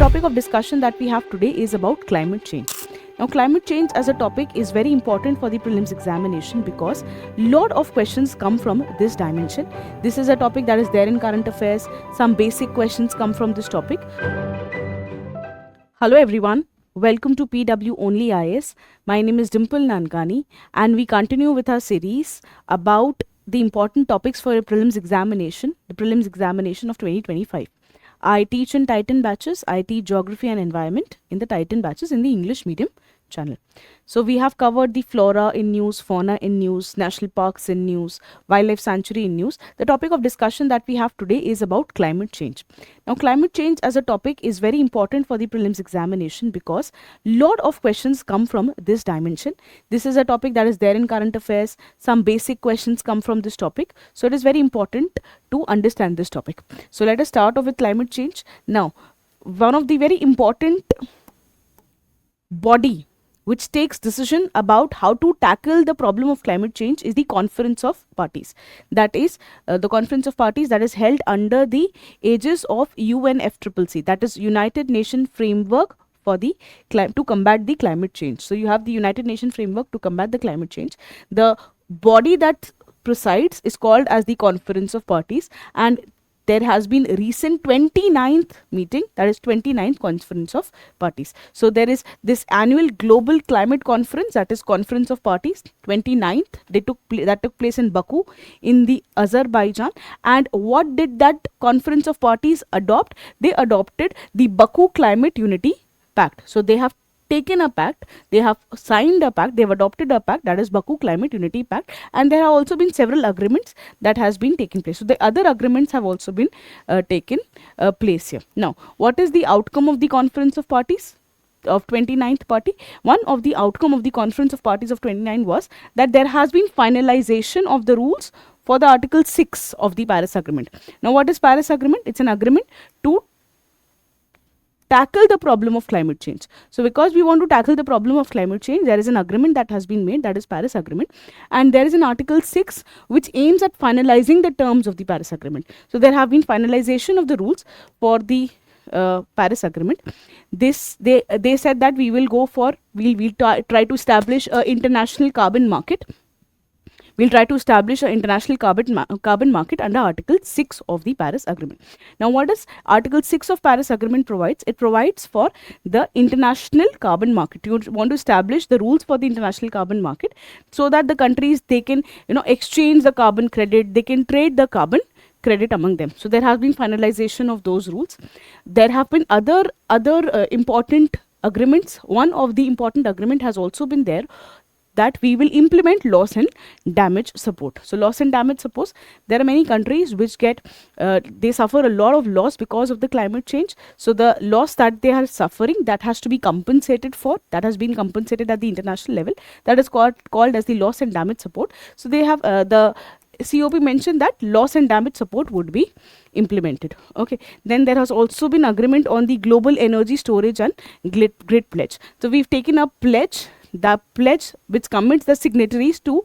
topic of discussion that we have today is about climate change. Now, climate change as a topic is very important for the prelims examination because lot of questions come from this dimension. This is a topic that is there in current affairs. Some basic questions come from this topic. Hello everyone. Welcome to PW OnlyIAS. My name is Dimple Nankani and we continue with our series about the important topics for a prelims examination, the prelims examination of 2025. I teach in Titan batches. I teach geography and environment in the Titan batches in the English medium channel. So we have covered the flora in news, fauna in news, national parks in news, wildlife sanctuary in news. The topic of discussion that we have today is about climate change. Now, climate change as a topic is very important for the prelims examination because lot of questions come from this dimension. This is a topic that is there in current affairs. Some basic questions come from this topic. So it is very important to understand this topic. So let us start off with climate change. Now, one of the very important body which takes decision about how to tackle the problem of climate change is the Conference of Parties. That is the Conference of Parties that is held under the aegis of UNFCCC, that is United Nations Framework for the to combat the climate change. So you have the United Nations Framework to combat the climate change. The body that presides is called as the Conference of Parties, and there has been a recent 29th meeting, that is 29th Conference of Parties. So there is this annual global climate conference, that is Conference of Parties, 29th, that took place in Baku in the Azerbaijan. And what did that Conference of Parties adopt? They adopted the Baku Climate Unity Pact. So they have taken a pact, they have signed a pact, they have adopted a pact, that is Baku Climate Unity Pact, and there have also been several agreements that has been taken place. So the other agreements have also been taken place here. Now, what is the outcome of the Conference of Parties of 29th party? One of the outcome of the Conference of Parties of 29 was that there has been finalization of the rules for the Article 6 of the Paris Agreement. Now, what is Paris Agreement? It's an agreement to tackle the problem of climate change. So because we want to tackle the problem of climate change, there is an agreement that has been made, that is Paris Agreement, and there is an Article 6 which aims at finalizing the terms of the Paris Agreement. So there have been finalization of the rules for the Paris Agreement. They said that we will go for, we'll try to establish an international carbon market. We'll try to establish an international carbon market under Article 6 of the Paris Agreement. Now, what does Article 6 of Paris Agreement provides? It provides for the international carbon market. You want to establish the rules for the international carbon market so that the countries, they can, exchange the carbon credit, they can trade the carbon credit among them. So there has been finalization of those rules. There have been other important agreements. One of the important agreement has also been there, that we will implement loss and damage support. So loss and damage support, there are many countries which get, they suffer a lot of loss because of the climate change. So the loss that they are suffering, that has to be compensated for, that has been compensated at the international level. That is called as the loss and damage support. So they have, the COP mentioned that loss and damage support would be implemented. Okay. Then there has also been agreement on the global energy storage and grid pledge. So we've taken a pledge, the pledge which commits the signatories to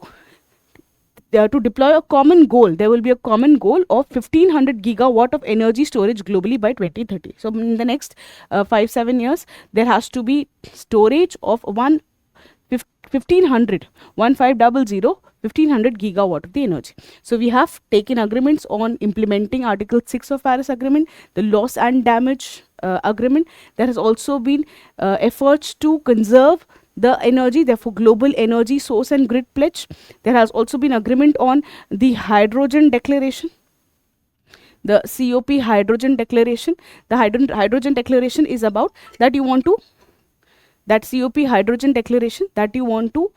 deploy a common goal. There will be a common goal of 1500 gigawatt of energy storage globally by 2030. So in the next 5-7 years, there has to be storage of 1500 gigawatt of the energy. So we have taken agreements on implementing Article 6 of Paris Agreement, the loss and damage agreement. There has also been efforts to conserve the energy, therefore global energy source and grid pledge. There has also been agreement on the hydrogen declaration, the COP hydrogen declaration. The hydrogen declaration is about that you want to, that COP hydrogen declaration, that you want to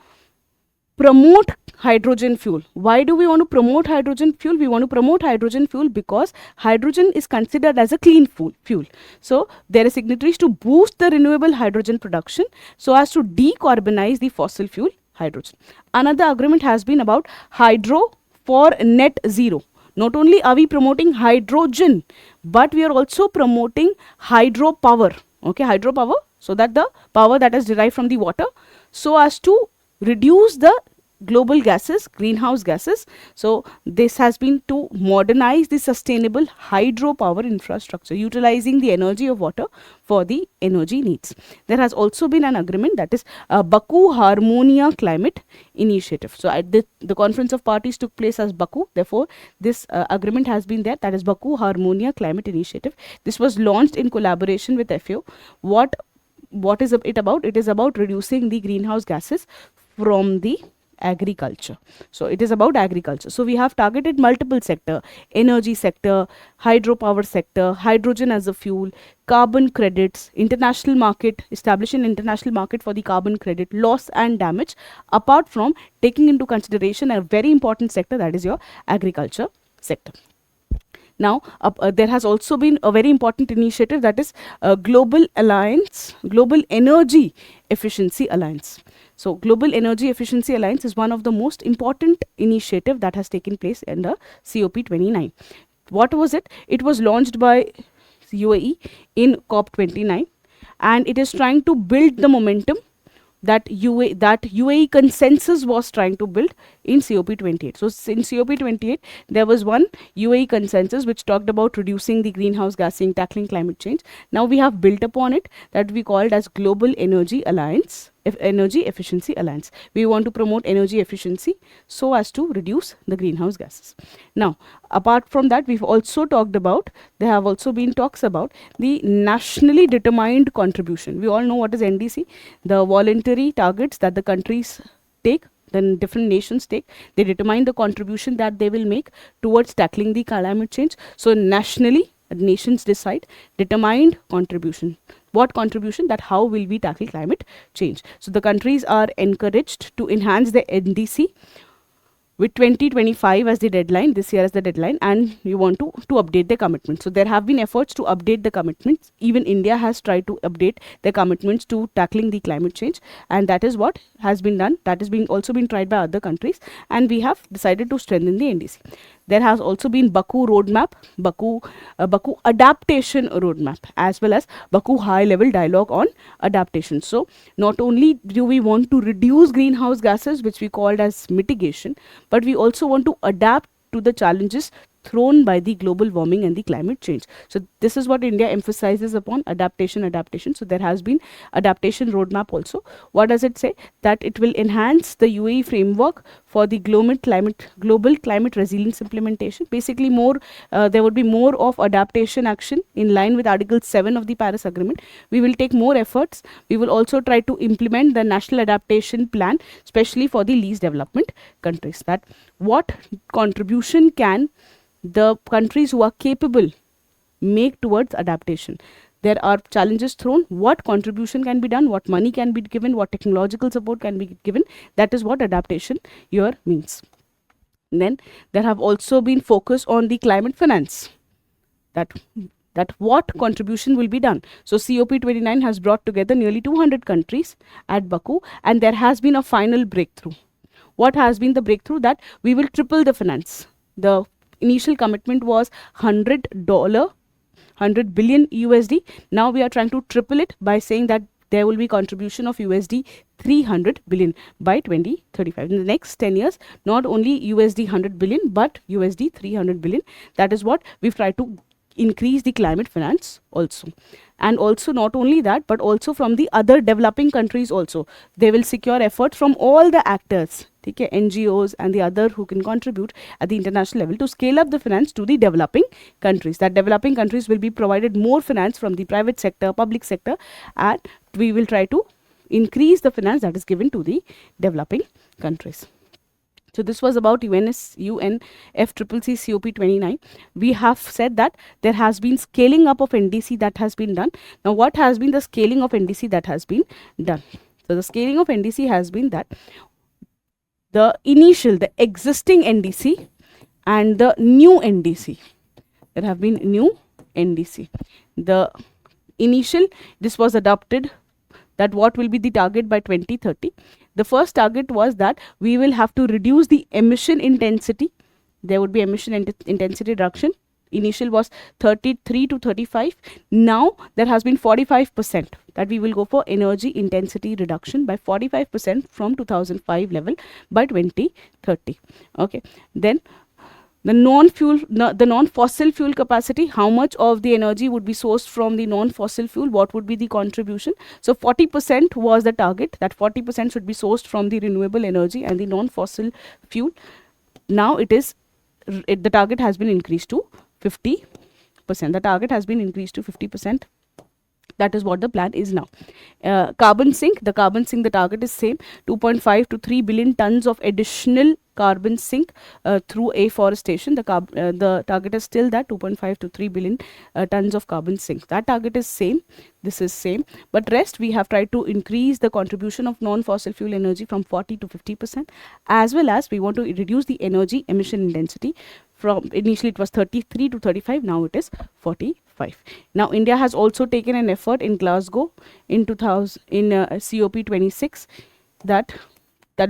promote hydrogen fuel. Why do we want to promote hydrogen fuel? We want to promote hydrogen fuel because hydrogen is considered as a clean fuel. So there are signatories to boost the renewable hydrogen production so as to decarbonize the fossil fuel hydrogen. Another agreement has been about hydro for net zero. Not only are we promoting hydrogen, but we are also promoting hydropower. Okay, hydropower, so that the power that is derived from the water, so as to reduce the global gases, greenhouse gases. So this has been to modernize the sustainable hydropower infrastructure, utilizing the energy of water for the energy needs. There has also been an agreement, that is Baku Harmonia Climate Initiative. So at the conference of parties took place as Baku. Therefore, this agreement has been there, that is Baku Harmonia Climate Initiative. This was launched in collaboration with FAO. What is it about? It is about reducing the greenhouse gases from the agriculture. So it is about agriculture. So we have targeted multiple sector: energy sector, hydropower sector, hydrogen as a fuel, carbon credits, international market, establish an international market for the carbon credit, loss and damage, apart from taking into consideration a very important sector, that is your agriculture sector. Now, there has also been a very important initiative, that is Global Energy Efficiency Alliance. So, Global Energy Efficiency Alliance is one of the most important initiative that has taken place under COP29. What was it? It was launched by UAE in COP29, and it is trying to build the momentum that UAE consensus was trying to build in COP28. So in COP28, there was one UAE consensus which talked about reducing the greenhouse gassing, tackling climate change. Now we have built upon it, that we called as Global Energy Alliance, Energy Efficiency Alliance. We want to promote energy efficiency so as to reduce the greenhouse gases. Now, apart from that, we've also talked about, there have also been talks about the nationally determined contribution. We all know what is NDC, the voluntary targets that the countries take, then different nations take. They determine the contribution that they will make towards tackling the climate change. So nationally, nations decide determined contribution. What contribution? That how will we tackle climate change? So the countries are encouraged to enhance the NDC with 2025 as the deadline, this year as the deadline, and you want to update the commitment. So there have been efforts to update the commitments. Even India has tried to update their commitments to tackling the climate change, and that is what has been done. That is also been tried by other countries, and we have decided to strengthen the NDC. There has also been Baku roadmap, Baku adaptation roadmap, as well as Baku high-level dialogue on adaptation. So not only do we want to reduce greenhouse gases, which we called as mitigation, but we also want to adapt to the challenges thrown by the global warming and the climate change. So this is what India emphasizes upon, adaptation. So there has been adaptation roadmap also. What does it say? That it will enhance the UAE framework for the global climate resilience implementation. Basically there would be more of adaptation action in line with Article 7 of the Paris Agreement. We will take more efforts. We will also try to implement the national adaptation plan, especially for the least development countries. That what contribution can the countries who are capable make towards adaptation. There are challenges thrown. What contribution can be done? What money can be given? What technological support can be given? That is what adaptation here means. Then there have also been focus on the climate finance. That what contribution will be done. So COP29 has brought together nearly 200 countries at Baku, and there has been a final breakthrough. What has been the breakthrough? That we will triple the finance. The initial commitment was $100 billion USD. Now we are trying to triple it by saying that there will be contribution of USD 300 billion by 2035. In the next 10 years, not only USD 100 billion, but USD 300 billion. That is what we've tried to increase the climate finance also. And also not only that, but also from the other developing countries also. They will secure effort from all the actors, okay, NGOs and the other who can contribute at the international level to scale up the finance to the developing countries. That developing countries will be provided more finance from the private sector, public sector, and we will try to increase the finance that is given to the developing countries. So this was about UNFCCC COP29. We have said that there has been scaling up of NDC that has been done. Now what has been the scaling of NDC that has been done? So the scaling of NDC has been that the existing NDC and the new NDC. There have been new NDC. The initial, this was adopted, that what will be the target by 2030. The first target was that we will have to reduce the emission intensity. There would be emission intensity reduction initial was 33 to 35. Now there has been 45% that we will go for energy intensity reduction by 45% from 2005 level by 2030. Okay, then the non-fossil fuel capacity, how much of the energy would be sourced from the non-fossil fuel, what would be the contribution? So 40% was the target, that 40% should be sourced from the renewable energy and the non-fossil fuel. Now the target has been increased to 50%. The target has been increased to 50%. That is what the plan is now. Carbon sink, the target is same, 2.5 to 3 billion tons of additional carbon sink through afforestation. The target is still that 2.5 to 3 billion tons of carbon sink. That target is same. This is same. But rest, we have tried to increase the contribution of non-fossil fuel energy from 40 to 50%, as well as we want to reduce the energy emission intensity from initially it was 33 to 35, now it is 45. Now India has also taken an effort in Glasgow in COP26 that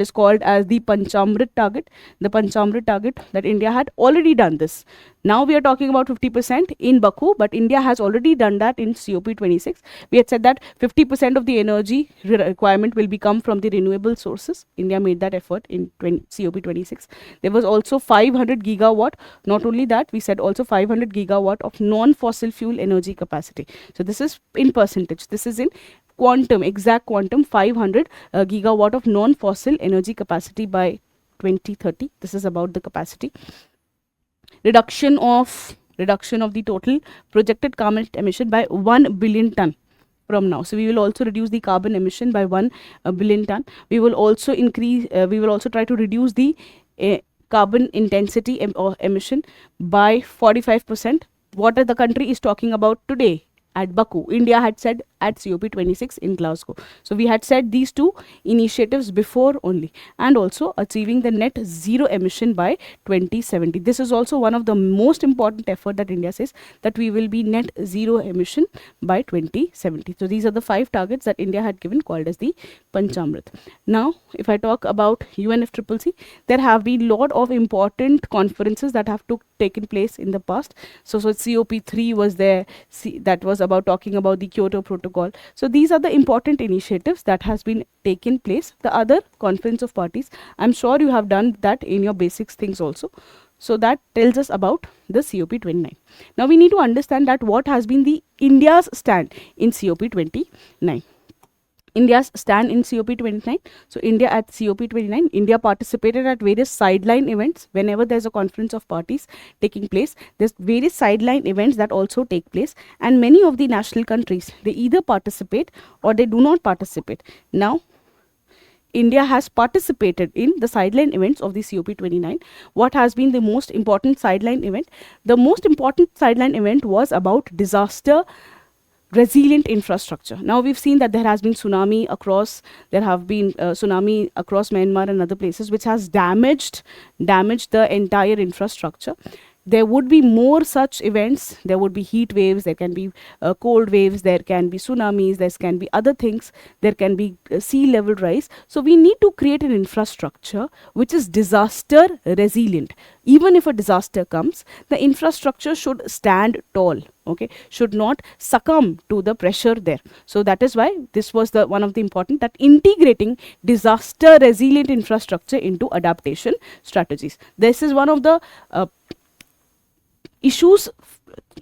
is called as the Panchamrit target. The Panchamrit target, that India had already done this. Now we are talking about 50% in Baku, but India has already done that in COP26. We had said that 50% of the energy requirement will become from the renewable sources. India made that effort in COP26. There was also 500 gigawatt. Not only that, we said also 500 gigawatt of non-fossil fuel energy capacity. So this is in percentage. This is in quantum, exact quantum, 500 gigawatt of non-fossil energy capacity by 2030. This is about the capacity. Reduction of the total projected carbon emission by 1 billion ton from now. So we will also reduce the carbon emission by 1 billion ton. We will also try to reduce the carbon intensity or emission by 45%. What the country is talking about today at Baku, India had said at COP26 in Glasgow. So we had said these two initiatives before only, and also achieving the net zero emission by 2070. This is also one of the most important effort that India says, that we will be net zero emission by 2070. So these are the 5 targets that India had given, called as the Panchamrit. Now, if I talk about UNFCCC, there have been lot of important conferences that have taken place in the past. So COP3 was there, that was about talking about the Kyoto Protocol. So these are the important initiatives that has been taken place. The other conference of parties, I'm sure you have done that in your basics things also. So that tells us about the COP29. Now we need to understand that what has been the India's stand in COP29. India's stand in COP29. So India at COP29, India participated at various sideline events. Whenever there's a conference of parties taking place, there's various sideline events that also take place, and many of the national countries, they either participate or they do not participate. Now India has participated in the sideline events of the COP29. What has been the most important sideline event? The most important sideline event was about disaster resilient infrastructure. Now we've seen that there has been tsunami across Myanmar and other places, which has damaged the entire infrastructure. There would be more such events. There would be heat waves, there can be cold waves, there can be tsunamis, there can be other things, there can be sea level rise. So we need to create an infrastructure which is disaster resilient. Even if a disaster comes, the infrastructure should stand tall, okay, should not succumb to the pressure there. So that is why this was the one of the important, that integrating disaster resilient infrastructure into adaptation strategies. This is one of the issues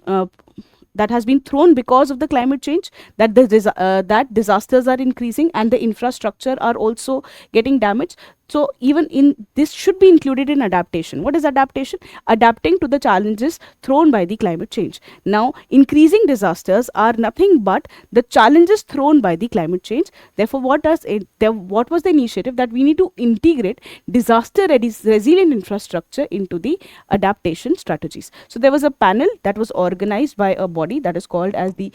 that has been thrown because of the climate change, that that disasters are increasing and the infrastructure are also getting damaged. So even in this should be included in adaptation. What is adaptation? Adapting to the challenges thrown by the climate change. Now, increasing disasters are nothing but the challenges thrown by the climate change. Therefore, what was the initiative? That we need to integrate disaster resilient infrastructure into the adaptation strategies. So there was a panel that was organized by a body that is called as the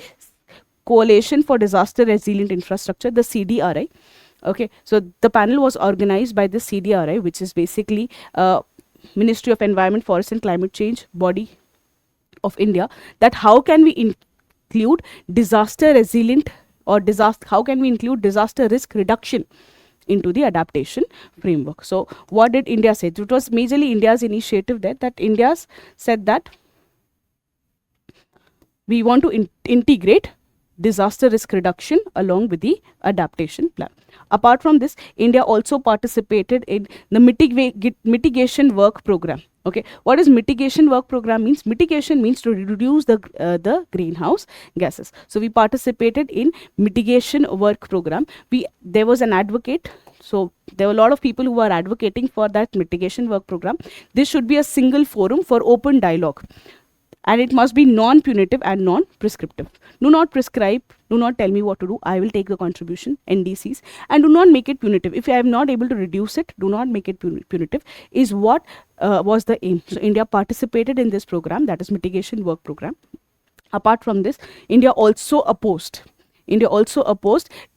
Coalition for Disaster Resilient Infrastructure, the CDRI. Okay, so the panel was organized by the CDRI, which is basically Ministry of Environment, Forest and Climate Change body of India. That how can we include disaster resilient or how can we include disaster risk reduction into the adaptation framework? So what did India say? It was majorly India's initiative there, that India's said that We want to integrate disaster risk reduction along with the adaptation plan. Apart from this, India also participated in the mitigation work program. Okay, what is mitigation work program means? Mitigation means to reduce the greenhouse gases. So we participated in mitigation work program. There was an advocate. So there were a lot of people who are advocating for that mitigation work program. This should be a single forum for open dialogue, and it must be non-punitive and non-prescriptive. Do not prescribe, do not tell me what to do. I will take the contribution, NDCs, and do not make it punitive. If I am not able to reduce it, do not make it punitive, is what was the aim. So India participated in this program, that is mitigation work program. Apart from this, India also opposed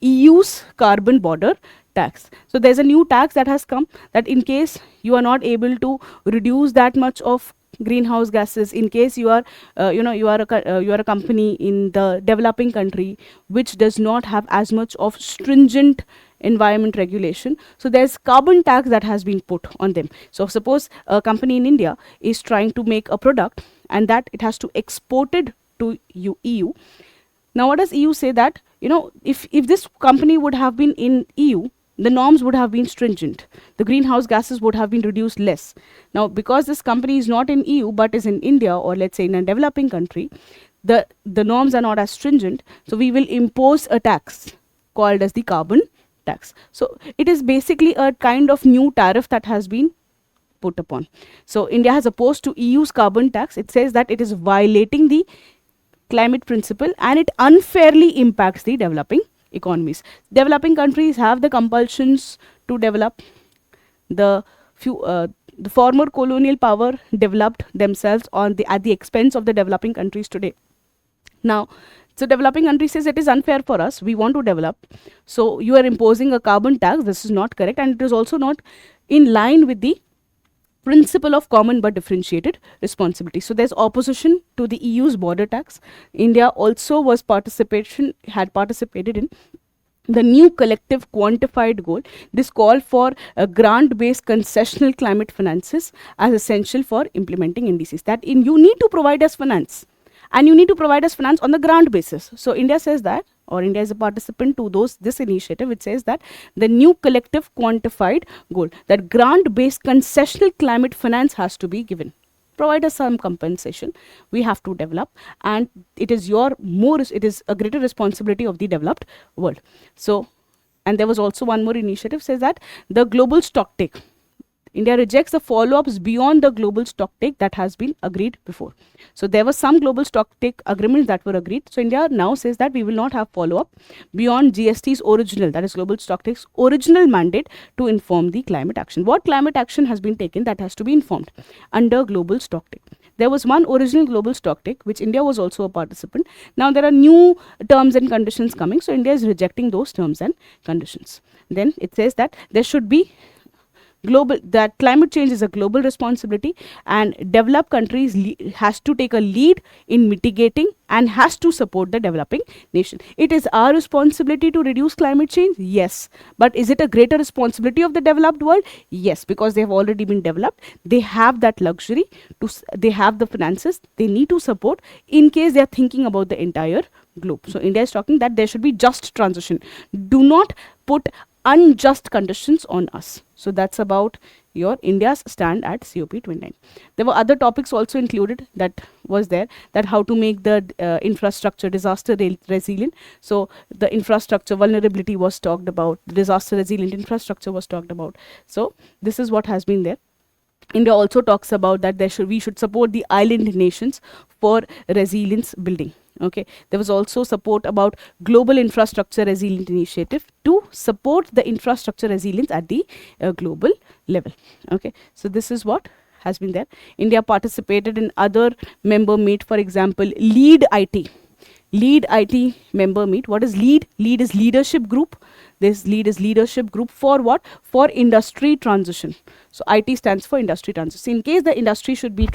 EU's carbon border tax. So there's a new tax that has come, that in case you are not able to reduce that much of greenhouse gases, in case you are you are a company in the developing country which does not have as much of stringent environment regulation, so there's carbon tax that has been put on them. So suppose a company in India is trying to make a product and that it has to export it to EU. Now what does EU say? That if this company would have been in EU, the norms would have been stringent, the greenhouse gases would have been reduced less. Now because this company is not in EU but is in India, or let's say in a developing country, the norms are not as stringent, so we will impose a tax called as the carbon tax. So it is basically a kind of new tariff that has been put upon. So India has opposed to EU's carbon tax. It says that it is violating the climate principle and it unfairly impacts the developing economies. Developing countries have the compulsions to develop. The former colonial power developed themselves at the expense of the developing countries today. Now, so developing country says it is unfair for us, we want to develop, so you are imposing a carbon tax. This is not correct, and it is also not in line with the principle of common but differentiated responsibility. So there's opposition to the EU's border tax. India also had participated in the new collective quantified goal. This call for a grant-based concessional climate finances as essential for implementing NDCs. That you need to provide us finance, and you need to provide us finance on the grant basis. So India says that, or India is a participant to this initiative, which says that the new collective quantified goal, that grant-based concessional climate finance has to be given. Provide us some compensation, we have to develop, and it is a greater responsibility of the developed world. So, and there was also one more initiative, says that the global stocktake, India rejects the follow-ups beyond the global stocktake that has been agreed before. So there were some global stocktake agreements that were agreed. So India now says that we will not have follow-up beyond GST's original, that is global stocktake's original mandate to inform the climate action. What climate action has been taken that has to be informed under global stocktake? There was one original global stocktake which India was also a participant. Now there are new terms and conditions coming. So India is rejecting those terms and conditions. Then it says that there should be that climate change is a global responsibility, and developed countries has to take a lead in mitigating and has to support the developing nation. It is our responsibility to reduce climate change, yes, but is it a greater responsibility of the developed world? Yes, because they have already been developed, they have that luxury, they have the finances, they need to support in case they are thinking about the entire globe. So India is talking that there should be just transition. Do not put unjust conditions on us. So that's about your India's stand at COP29. There were other topics also included that was there, that how to make the infrastructure disaster resilient. So the infrastructure vulnerability was talked about, the disaster resilient infrastructure was talked about. So this is what has been there. India also talks about that we should support the island nations for resilience building. Okay, there was also support about global infrastructure resilient initiative to support the infrastructure resilience at the global level. Okay, so this is what has been there. India participated in other member meet, for example, Lead IT member meet. What is Lead? Lead is leadership group. This Lead is leadership group for what? For industry transition. So IT stands for industry transition. In case the industry should be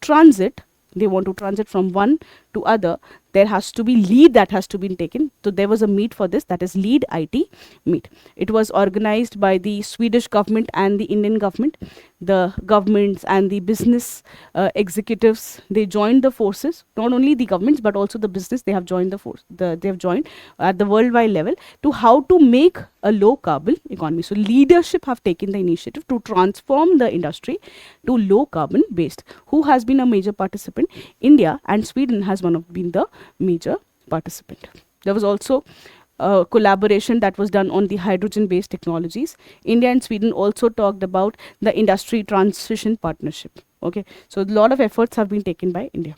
transit, they want to transit from one to other, there has to be lead that has to be taken. So there was a meet for this, that is Lead IT meet. It was organized by the Swedish government and the Indian government. The governments and the business executives, they joined the forces. Not only the governments but also the business, they have joined the force. They have joined at the worldwide level to how to make a low carbon economy. So leadership have taken the initiative to transform the industry to low carbon based. Who has been a major participant? India and Sweden has been the major participant. There was also collaboration that was done on the hydrogen based technologies. India and Sweden also talked about the industry transition partnership. Okay, so a lot of efforts have been taken by India.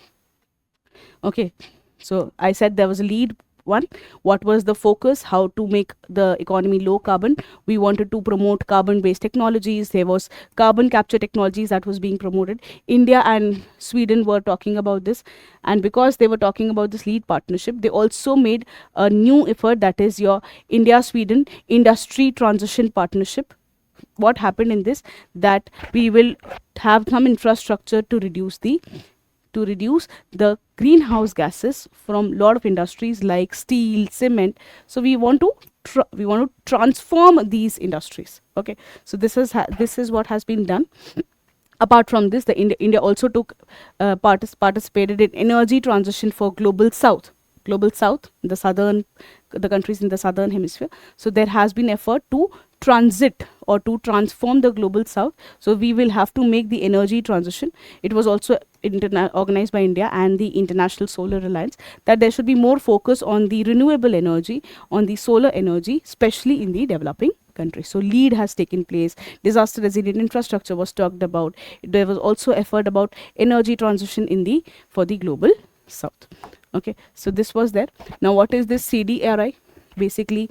Okay, so I said there was a lead one. What was the focus? How to make the economy low carbon. We wanted to promote carbon based technologies. There was carbon capture technologies that was being promoted. India and Sweden were talking about this, and because they were talking about this lead partnership, they also made a new effort, that is your India Sweden industry transition partnership. What happened in this? That we will have some infrastructure to reduce the greenhouse gases from lot of industries like steel, cement. So we want to transform these industries. Okay, so this is what has been done. Apart from this, India also took participated in energy transition for global south, the countries in the southern hemisphere. So there has been effort to transit or to transform the global south. So we will have to make the energy transition. It was also organized by India and the International Solar Alliance, that there should be more focus on the renewable energy, on the solar energy, especially in the developing countries. So lead has taken place. Disaster resilient infrastructure was talked about. There was also effort about energy transition for the global south. Okay, so this was there. Now what is this CDRI? Basically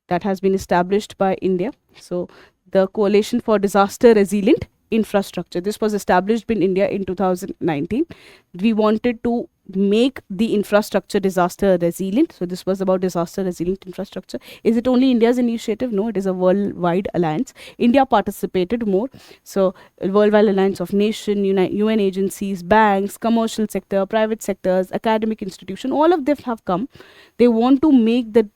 that has been established by India. So the Coalition for Disaster Resilient Infrastructure, this was established in India in 2019. We wanted to make the infrastructure disaster resilient. So this was about disaster resilient infrastructure. Is it only India's initiative? No, it is a worldwide alliance. India participated more. So a worldwide alliance of nation, UN agencies, banks, commercial sector, private sectors, academic institution, all of them have come. They want to make the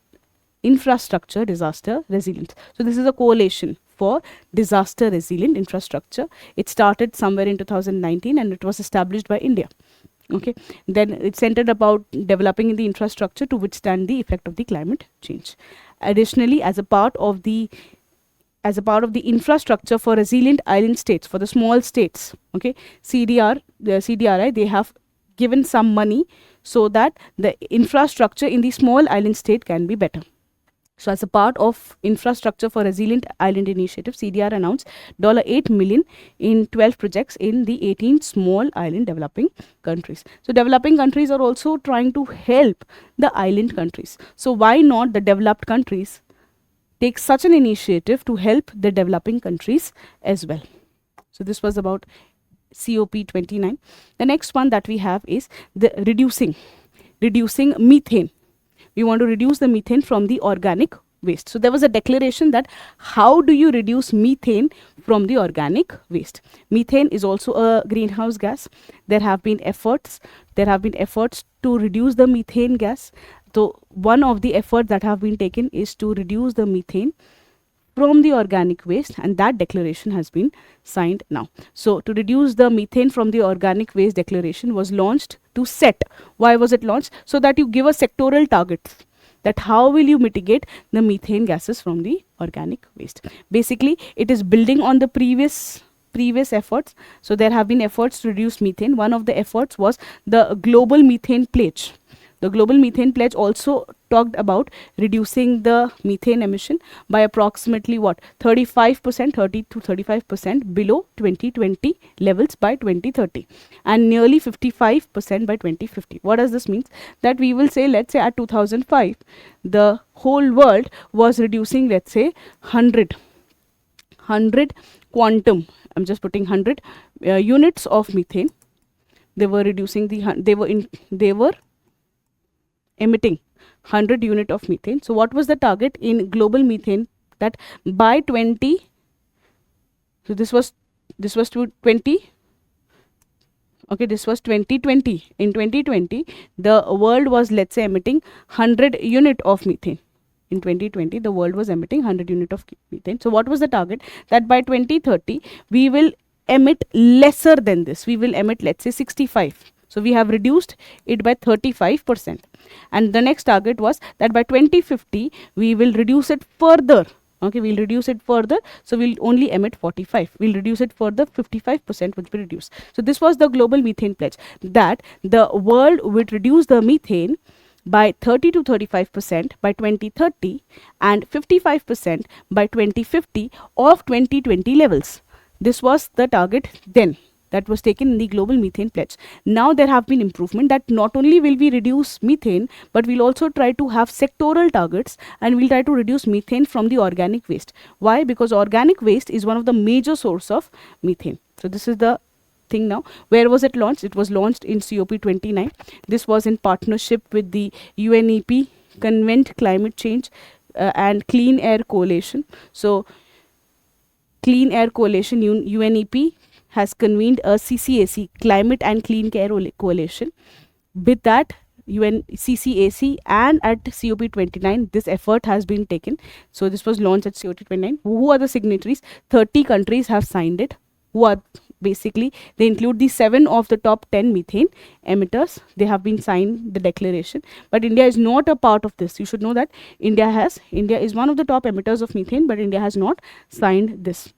infrastructure disaster resilient. So this is a coalition for disaster resilient infrastructure. It started somewhere in 2019 and it was established by India. Okay, then it centered about developing the infrastructure to withstand the effect of the climate change. Additionally, as a part of the infrastructure for resilient island states, for the small states, okay, CDRI, they have given some money so that the infrastructure in the small island state can be better. So as a part of Infrastructure for Resilient Island Initiative, CDR announced $8 million in 12 projects in the 18 small island developing countries. So developing countries are also trying to help the island countries. So why not the developed countries take such an initiative to help the developing countries as well? So this was about COP29. The next one that we have is the reducing methane. We want to reduce the methane from the organic waste. So there was a declaration that how do you reduce methane from the organic waste? Methane is also a greenhouse gas. There have been efforts to reduce the methane gas. So one of the efforts that have been taken is to reduce the methane from the organic waste, and that declaration has been signed now. So to reduce the methane from the organic waste declaration was launched to set. Why was it launched? So that you give a sectoral target, that how will you mitigate the methane gases from the organic waste. Basically it is building on the previous efforts. So there have been efforts to reduce methane. One of the efforts was the global methane pledge. The Global Methane Pledge also talked about reducing the methane emission by approximately 30 to 35% below 2020 levels by 2030 and nearly 55% by 2050. What does this mean? That we will say, let's say at 2005, the whole world was reducing, let's say 100 quantum, I'm just putting 100 units of methane. They were reducing they were emitting 100 unit of methane. So what was the target in global methane? That by 20, so this was to 20, Okay, this was 2020. In 2020, the world was, let's say, emitting 100 unit of methane. In 2020, the world was emitting 100 unit of methane. So what was the target? That by 2030, we will emit lesser than this. We will emit, let's say, 65. So we have reduced it by 35%. And the next target was that by 2050, we will reduce it further. Okay, we'll reduce it further. So we'll only emit 45. We'll reduce it further, 55% would be reduced. So this was the global methane pledge, that the world would reduce the methane by 30 to 35% by 2030 and 55% by 2050 of 2020 levels. This was the target then that was taken in the global methane pledge. Now there have been improvement, that not only will we reduce methane, but we'll also try to have sectoral targets, and we'll try to reduce methane from the organic waste. Why? Because organic waste is one of the major source of methane. So this is the thing now. Where was it launched? It was launched in COP29. This was in partnership with the UNEP, Convent Climate Change and Clean Air Coalition. So Clean Air Coalition, UNEP, has convened a CCAC, Climate and Clean Care Coalition. With that, CCAC and at COP29, this effort has been taken. So this was launched at COP29. Who are the signatories? 30 countries have signed it. Who are basically, they include the 7 of the top 10 methane emitters. They have been signed the declaration, but India is not a part of this. You should know that India is one of the top emitters of methane, but India has not signed this.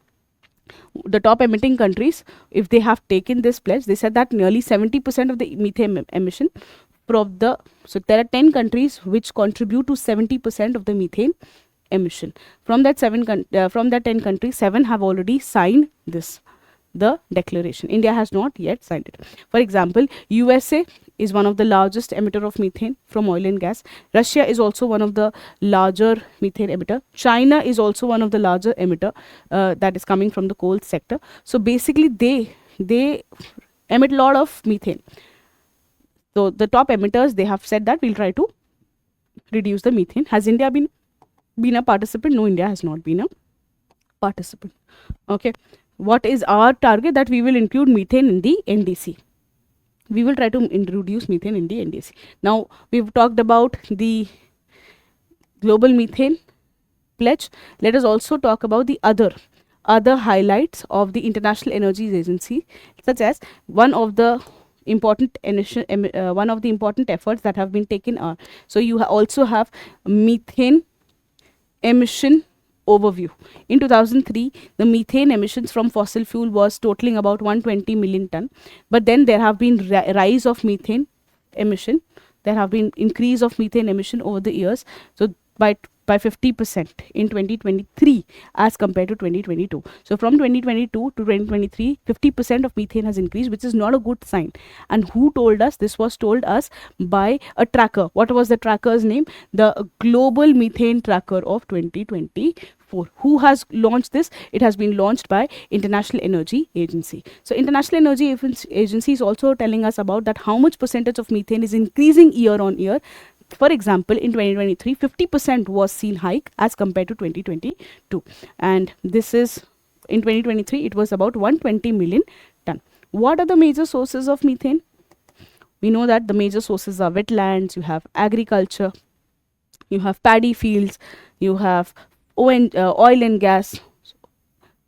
The top emitting countries, if they have taken this pledge, they said that nearly 70% of the methane emission from the, so there are 10 countries which contribute to 70% of the methane emission. From that 10 countries, 7 have already signed this, the declaration. India has not yet signed it. For example, USA is one of the largest emitter of methane from oil and gas. Russia is also one of the larger methane emitter. China is also one of the larger emitter that is coming from the coal sector. So basically they emit a lot of methane. So the top emitters, they have said that we'll try to reduce the methane. Has India been a participant? No, India has not been a participant. Okay. What is our target? That we will include methane in the NDC. We will try to introduce methane in the NDC. Now, we've talked about the global methane pledge. Let us also talk about the other highlights of the International Energy Agency, such as one of the important efforts that have been taken are, so you also have methane emission overview. In 2003, the methane emissions from fossil fuel was totaling about 120 million ton. But then there have been rise of methane emission. There have been increase of methane emission over the years. So by 50% in 2023 as compared to 2022. So from 2022 to 2023, 50% of methane has increased, which is not a good sign. And who told us? This was told us by a tracker. What was the tracker's name? The Global Methane Tracker of 2024. Who has launched this? It has been launched by International Energy Agency. So International Energy Agency is also telling us about that how much percentage of methane is increasing year on year. For example, in 2023, 50% was seen hike as compared to 2022. And this is, in 2023, it was about 120 million ton. What are the major sources of methane? We know that the major sources are wetlands, you have agriculture, you have paddy fields, you have oil and gas,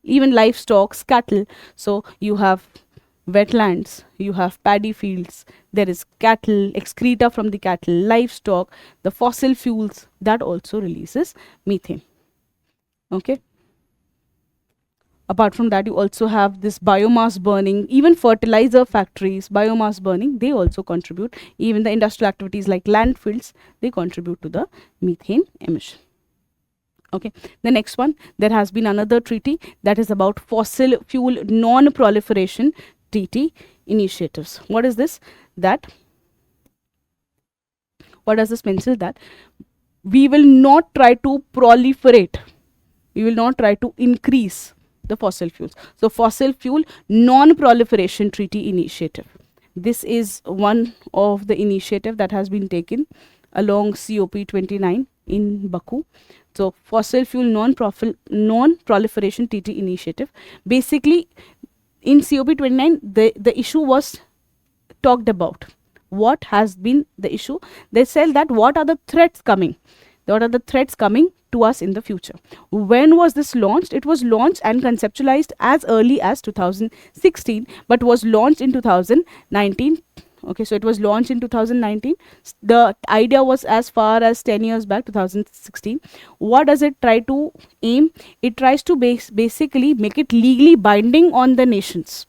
even livestock, cattle. So you have wetlands, you have paddy fields, there is cattle, excreta from the cattle, livestock, the fossil fuels, that also releases methane. Okay. Apart from that, you also have this biomass burning, even fertilizer factories, biomass burning, they also contribute. Even the industrial activities like landfills, they contribute to the methane emission. Okay, the next one, there has been another treaty that is about fossil fuel non-proliferation treaty initiatives. What is this? What does this mention? That we will not try to proliferate, we will not try to increase the fossil fuels. So fossil fuel non-proliferation treaty initiative. This is one of the initiative that has been taken along COP29 in Baku. So fossil fuel non-proliferation treaty initiative. Basically, in COP29, the issue was talked about. What has been the issue? They said that what are the threats coming? What are the threats coming to us in the future? When was this launched? It was launched and conceptualized as early as 2016, but was launched in 2019. Okay, so it was launched in 2019. The idea was as far as 10 years back, 2016. What does it try to aim? It tries to basically make it legally binding on the nations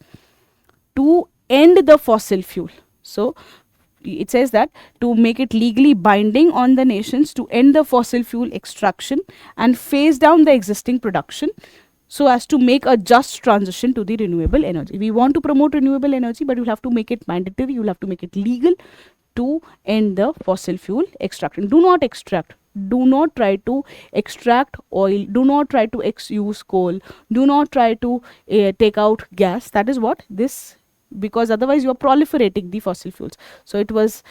to end the fossil fuel. So it says that to make it legally binding on the nations to end the fossil fuel extraction and phase down the existing production, so as to make a just transition to the renewable energy. We want to promote renewable energy, but you have to make it mandatory, you have to make it legal to end the fossil fuel extraction. Do not extract. Do not try to extract oil. Do not try to use coal. Do not try to take out gas. That is what this, because otherwise you are proliferating the fossil fuels. So it was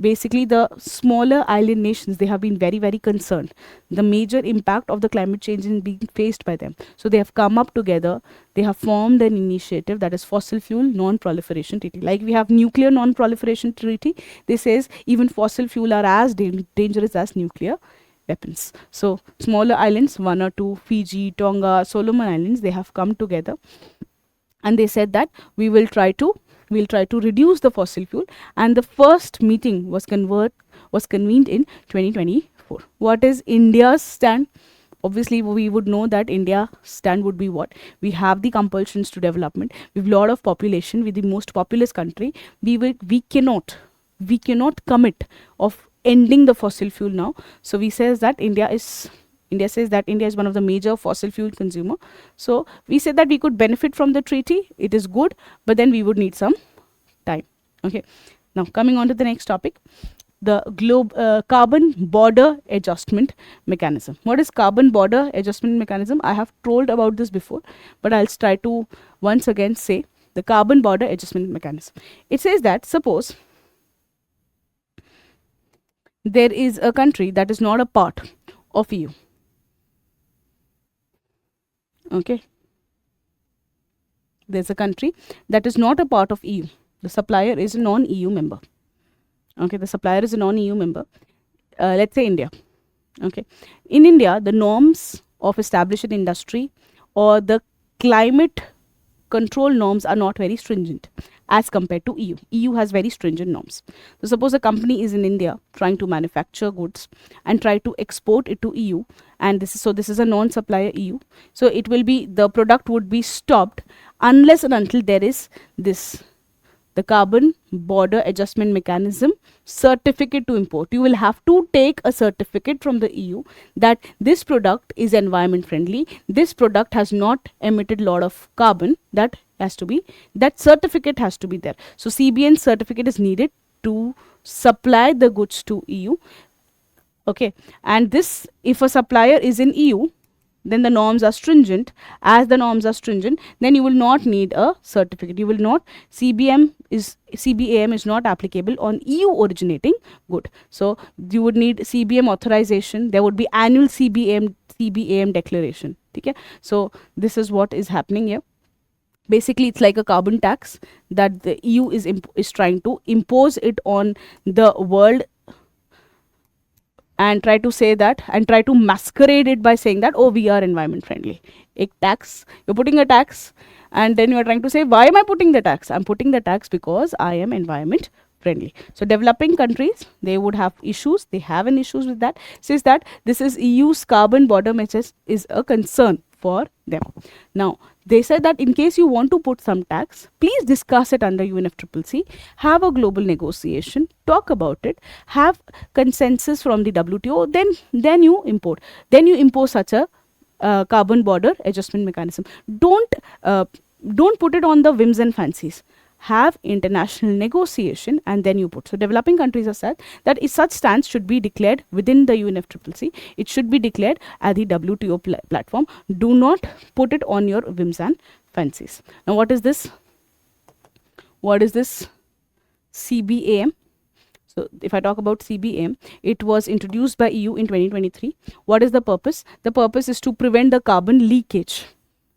basically the smaller island nations, they have been very, very concerned. The major impact of the climate change is being faced by them. So they have come up together, they have formed an initiative, that is Fossil Fuel Non-Proliferation Treaty. Like we have Nuclear Non-Proliferation Treaty, this says even fossil fuel are as dangerous as nuclear weapons. So smaller islands, 1 or 2, Fiji, Tonga, Solomon Islands, they have come together and they said that we'll try to reduce the fossil fuel, and the first meeting was convened in 2024. What is India's stand? Obviously we would know that India's stand would be what? We have the compulsions to development, we have a lot of population, we're the most populous country. We cannot commit of ending the fossil fuel now. So we says that India says that India is one of the major fossil fuel consumer. So we said that we could benefit from the treaty. It is good, but then we would need some time. Okay. Now coming on to the next topic, the carbon border adjustment mechanism. What is carbon border adjustment mechanism? I have told about this before, but I'll try to once again say the carbon border adjustment mechanism. It says that suppose there is a country that is not a part of EU. Okay, there's a country that is not a part of EU. The supplier is a non-EU member. Okay, the supplier is a non-EU member. Let's say India. Okay, in India, the norms of established industry or the climate control norms are not very stringent as compared to EU. EU has very stringent norms. So suppose a company is in India trying to manufacture goods and try to export it to EU, and this is a non-supplier EU. So it will be, the product would be stopped unless and until there is the carbon border adjustment mechanism certificate to import. You will have to take a certificate from the EU that this product is environment friendly, this product has not emitted a lot of carbon. That certificate has to be there. So CBN certificate is needed to supply the goods to EU. Okay, and this, if a supplier is in EU, then the norms are stringent. As the norms are stringent, then you will not need a certificate. You will not, CBAM is not applicable on EU originating good. So you would need CBAM authorization. There would be annual CBAM declaration. Okay, so this is what is happening here. Basically, it's like a carbon tax that the EU is trying to impose it on the world, and try to say that, and try to masquerade it by saying that, oh, we are environment friendly. A tax, you're putting a tax, and then you're trying to say, why am I putting the tax? I'm putting the tax because I am environment friendly. So developing countries, they would have issues, they have an issues with that. Says that this is EU's carbon border measures is a concern for them. Now, they said that in case you want to put some tax, please discuss it under UNFCCC, have a global negotiation, talk about it, have consensus from the WTO, then you impose such a carbon border adjustment mechanism. Don't put it on the whims and fancies. Have international negotiation and then you put. So developing countries have said that if such stance should be declared within the UNFCCC, it should be declared at the WTO platform. Do not put it on your whims and fancies. Now what is this? What is this CBAM? So if I talk about CBAM, it was introduced by EU in 2023. What is the purpose? The purpose is to prevent the carbon leakage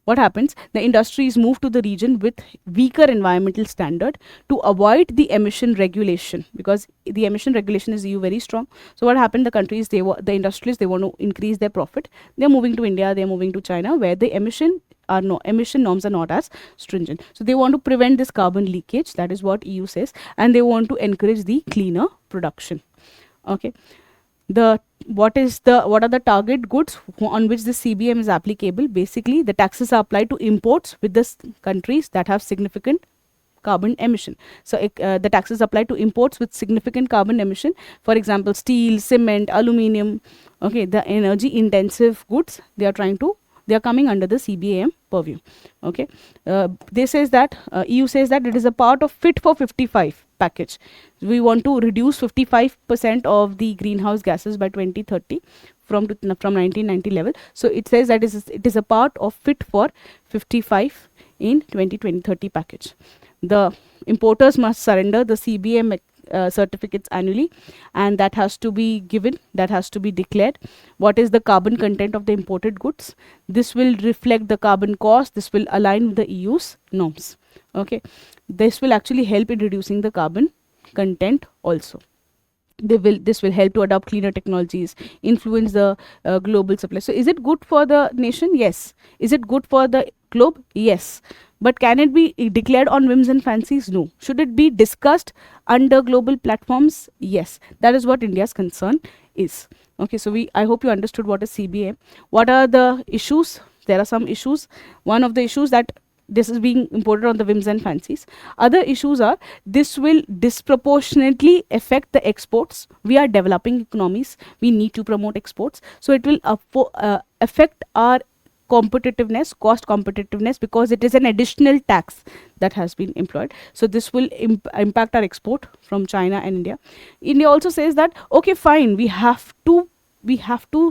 what happens? The industries move to the region with weaker environmental standard to avoid the emission regulation, because the emission regulation is EU very strong. So what happened? The countries, the industries, they want to increase their profit. They're moving to India, they're moving to China, where the emission norms are not as stringent. So they want to prevent this carbon leakage. That is what EU says, and they want to encourage the cleaner production. Okay. What are the target goods on which the CBM is applicable? Basically, the taxes are applied to imports with the countries that have significant carbon emission. So the taxes apply to imports with significant carbon emission. For example, steel, cement, aluminium. Okay, the energy intensive goods, they are coming under the CBAM purview. Okay, EU says that it is a part of Fit for 55 package. We want to reduce 55% of the greenhouse gases by 2030 from 1990 level. So it says that it is a part of Fit for 55 in 2030 package. The importers must surrender the CBM certificates annually, and that has to be given, that has to be declared. What is the carbon content of the imported goods? This will reflect the carbon cost. This will align with the EU's norms. Okay, this will actually help in reducing the carbon content also. This will help to adopt cleaner technologies, influence the global supply. So is it good for the nation? Yes. Is it good for the globe? Yes. But can it be declared on whims and fancies? No. Should it be discussed under global platforms? Yes. That is what India's concern is. Okay, so I hope you understood what is CBA. What are the issues? There are some issues. One of the issues that this is being imported on the whims and fancies. Other issues are this will disproportionately affect the exports. We are developing economies. We need to promote exports. So it will affect our competitiveness, cost competitiveness, because it is an additional tax that has been employed. So this will impact our export from China and India. India also says that, okay, fine, we have to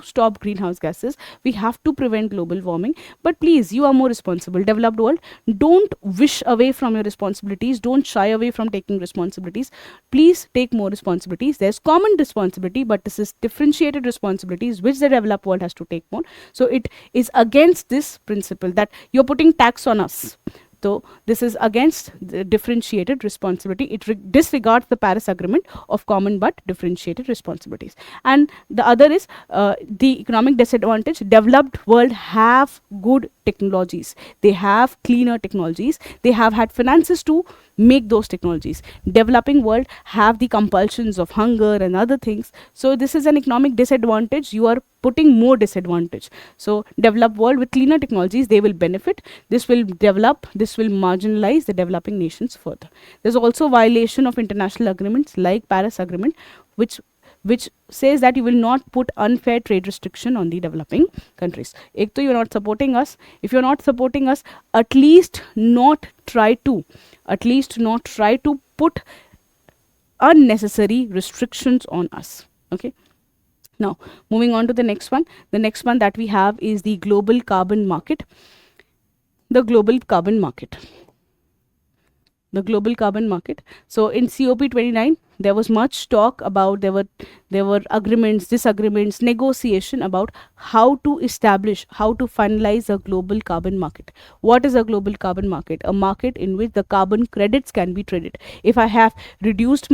stop greenhouse gases, we have to prevent global warming, but please, you are more responsible. Developed world, don't wish away from your responsibilities, don't shy away from taking responsibilities. Please take more responsibilities. There's common responsibility, but this is differentiated responsibilities which the developed world has to take more. So it is against this principle that you're putting tax on us. So this is against the differentiated responsibility. It disregards the Paris Agreement of common but differentiated responsibilities. And the other is the economic disadvantage. Developed world have good technologies. They have cleaner technologies. They have had finances to make those technologies. Developing world have the compulsions of hunger and other things. So this is an economic disadvantage. You are putting more disadvantage. So developed world with cleaner technologies, they will benefit. This will develop, this will marginalize the developing nations further. There's also violation of international agreements like Paris Agreement, which says that you will not put unfair trade restriction on the developing countries. Ek to you're not supporting us. If you're not supporting us, at least not try to put unnecessary restrictions on us. Okay. Now, moving on to the next one. The next one that we have is the global carbon market. The global carbon market. So in COP29, there was much talk about, there were agreements, disagreements, negotiation about how to establish, how to finalize a global carbon market. What is a global carbon market? A market in which the carbon credits can be traded. If I have reduced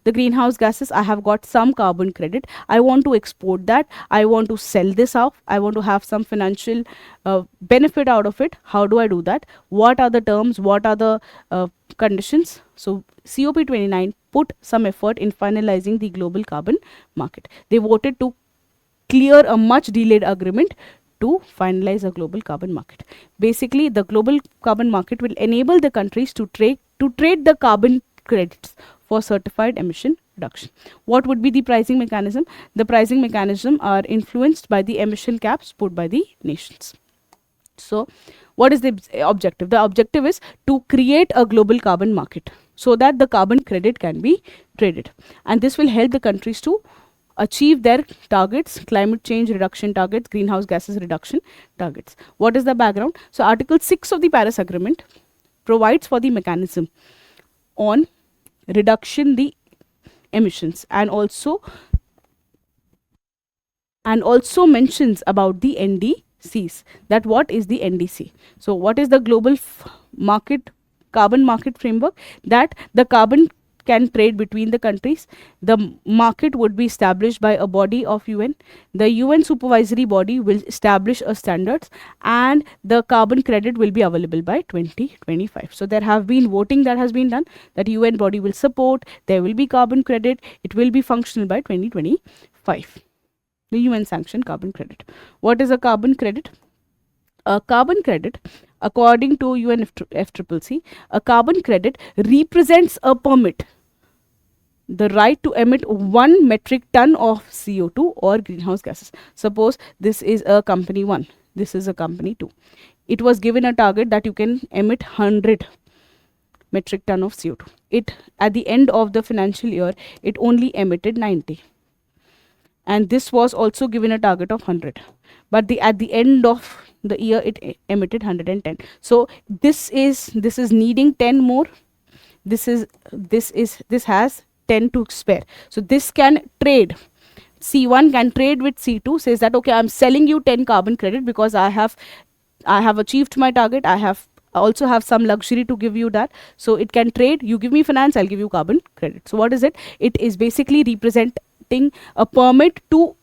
the greenhouse gases, I have got some carbon credit. I want to export that. I want to sell this off. I want to have some financial benefit out of it. How do I do that? What are the terms? What are the conditions? So COP29 put some effort in finalizing the global carbon market. They voted to clear a much delayed agreement to finalize a global carbon market. Basically, the global carbon market will enable the countries to trade the carbon credits for certified emission reduction. What would be the pricing mechanism? The pricing mechanism are influenced by the emission caps put by the nations. So what is the objective? The objective is to create a global carbon market so that the carbon credit can be traded. And this will help the countries to achieve their targets, climate change reduction targets, greenhouse gases reduction targets. What is the background? So Article 6 of the Paris Agreement provides for the mechanism on reduction the emissions, and also mentions about the NDCs. NDCs. That what is the NDC? So what is the global carbon market framework? That the carbon can trade between the countries. The market would be established by a body of UN. The UN supervisory body will establish a standards, and the carbon credit will be available by 2025. So there have been voting that has been done, that UN body will support, there will be carbon credit, it will be functional by 2025. The UN sanctioned carbon credit. What is a carbon credit? A carbon credit, according to UNFCCC, a carbon credit represents a permit, the right to emit 1 metric ton of CO2 or greenhouse gases. Suppose this is a company 1, this is a company 2. It was given a target that you can emit 100 metric ton of CO2. It, at the end of the financial year, it only emitted 90. And this was also given a target of 100. But at the end of the year, it emitted 110. So this is needing 10 more. This has 10 to spare. So this can trade. C1 can trade with C2, says that okay, I'm selling you 10 carbon credit because I have achieved my target. I also have some luxury to give you that. So it can trade. You give me finance, I'll give you carbon credit. So what is it? It is basically representing a permit to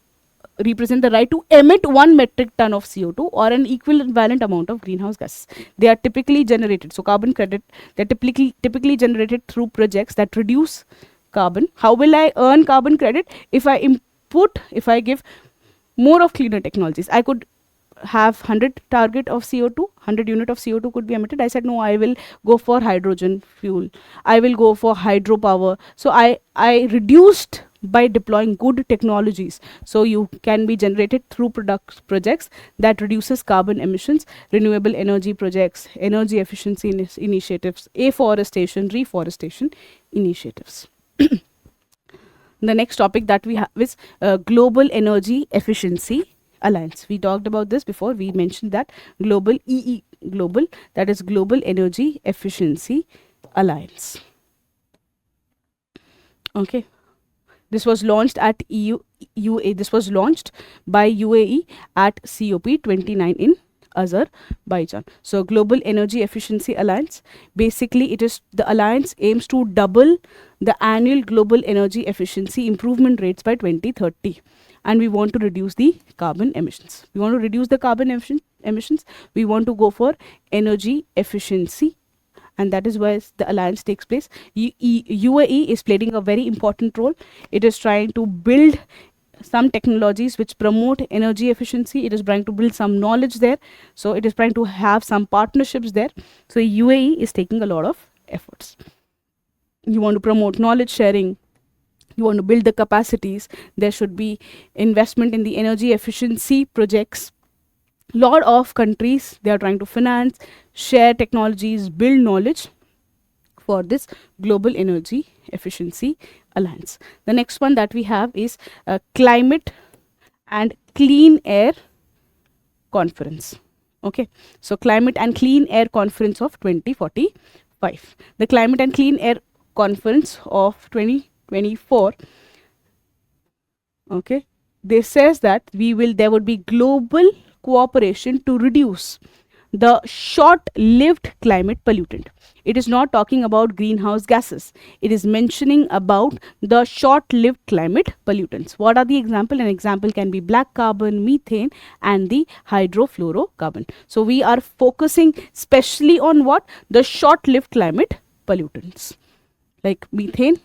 represent the right to emit 1 metric ton of CO2 or an equivalent amount of greenhouse gases. They are typically generated. So carbon credit, they're typically generated through projects that reduce carbon. How will I earn carbon credit? If I give more of cleaner technologies, I could have 100 target of CO2, 100 unit of CO2 could be emitted. I said no, I will go for hydrogen fuel, I will go for hydropower. So I reduced by deploying good technologies. So you can be generated through projects that reduces carbon emissions, renewable energy projects, energy efficiency initiatives, afforestation, reforestation initiatives. The next topic that we have is Global Energy Efficiency Alliance. We talked about this before. We mentioned that global that is Global Energy Efficiency Alliance. Okay. This was launched at This was launched by UAE at COP29 in Azerbaijan. So Global Energy Efficiency Alliance, basically the alliance aims to double the annual global energy efficiency improvement rates by 2030. And we want to reduce the carbon emissions. We want to reduce the carbon emissions. We want to go for energy efficiency. And that is where the alliance takes place. UAE is playing a very important role. It is trying to build some technologies which promote energy efficiency. It is trying to build some knowledge there. So it is trying to have some partnerships there. So UAE is taking a lot of efforts. You want to promote knowledge sharing. You want to build the capacities. There should be investment in the energy efficiency projects. Lot of countries, they are trying to finance, share technologies, build knowledge for this Global Energy Efficiency Alliance. The next one that we have is Climate and Clean Air Conference. Okay, so Climate and Clean Air Conference of 2045. The Climate and Clean Air Conference of 2024. Okay, this says that there would be global cooperation to reduce the short-lived climate pollutant. It is not talking about greenhouse gases. It is mentioning about the short-lived climate pollutants. What are the example? An example can be black carbon, methane, and the hydrofluorocarbon. So we are focusing specially on what? The short-lived climate pollutants, like methane,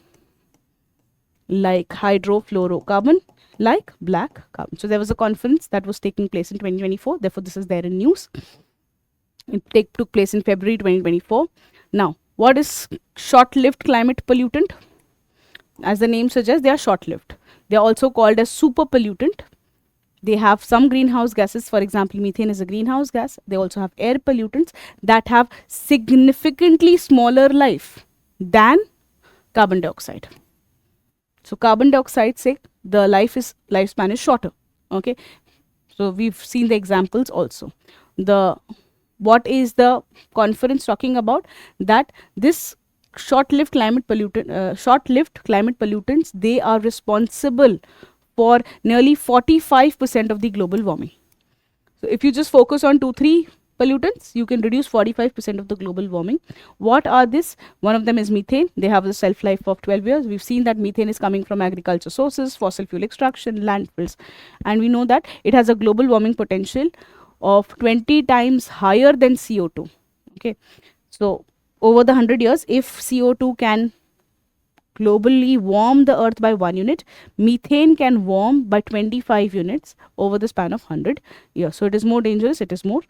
like hydrofluorocarbon, like black carbon. So there was a conference that was taking place in 2024. Therefore, this is there in news. It took place in February 2024. Now, what is short-lived climate pollutant? As the name suggests, they are short-lived. They are also called as super pollutant. They have some greenhouse gases. For example, methane is a greenhouse gas. They also have air pollutants that have significantly smaller life than carbon dioxide. So carbon dioxide, say the lifespan is shorter. Okay, so we've seen the examples also. What is the conference talking about? That this short-lived climate pollutants, they are responsible for nearly 45% of the global warming. So if you just focus on 2-3 pollutants, you can reduce 45% of the global warming. What are this? One of them is methane. They have a shelf life of 12 years. We've seen that methane is coming from agriculture sources, fossil fuel extraction, landfills, and we know that it has a global warming potential of 20 times higher than CO2. Okay, so over the 100 years, if CO2 can globally warm the earth by 1 unit, methane can warm by 25 units over the span of 100 years. So it is more dangerous, it is more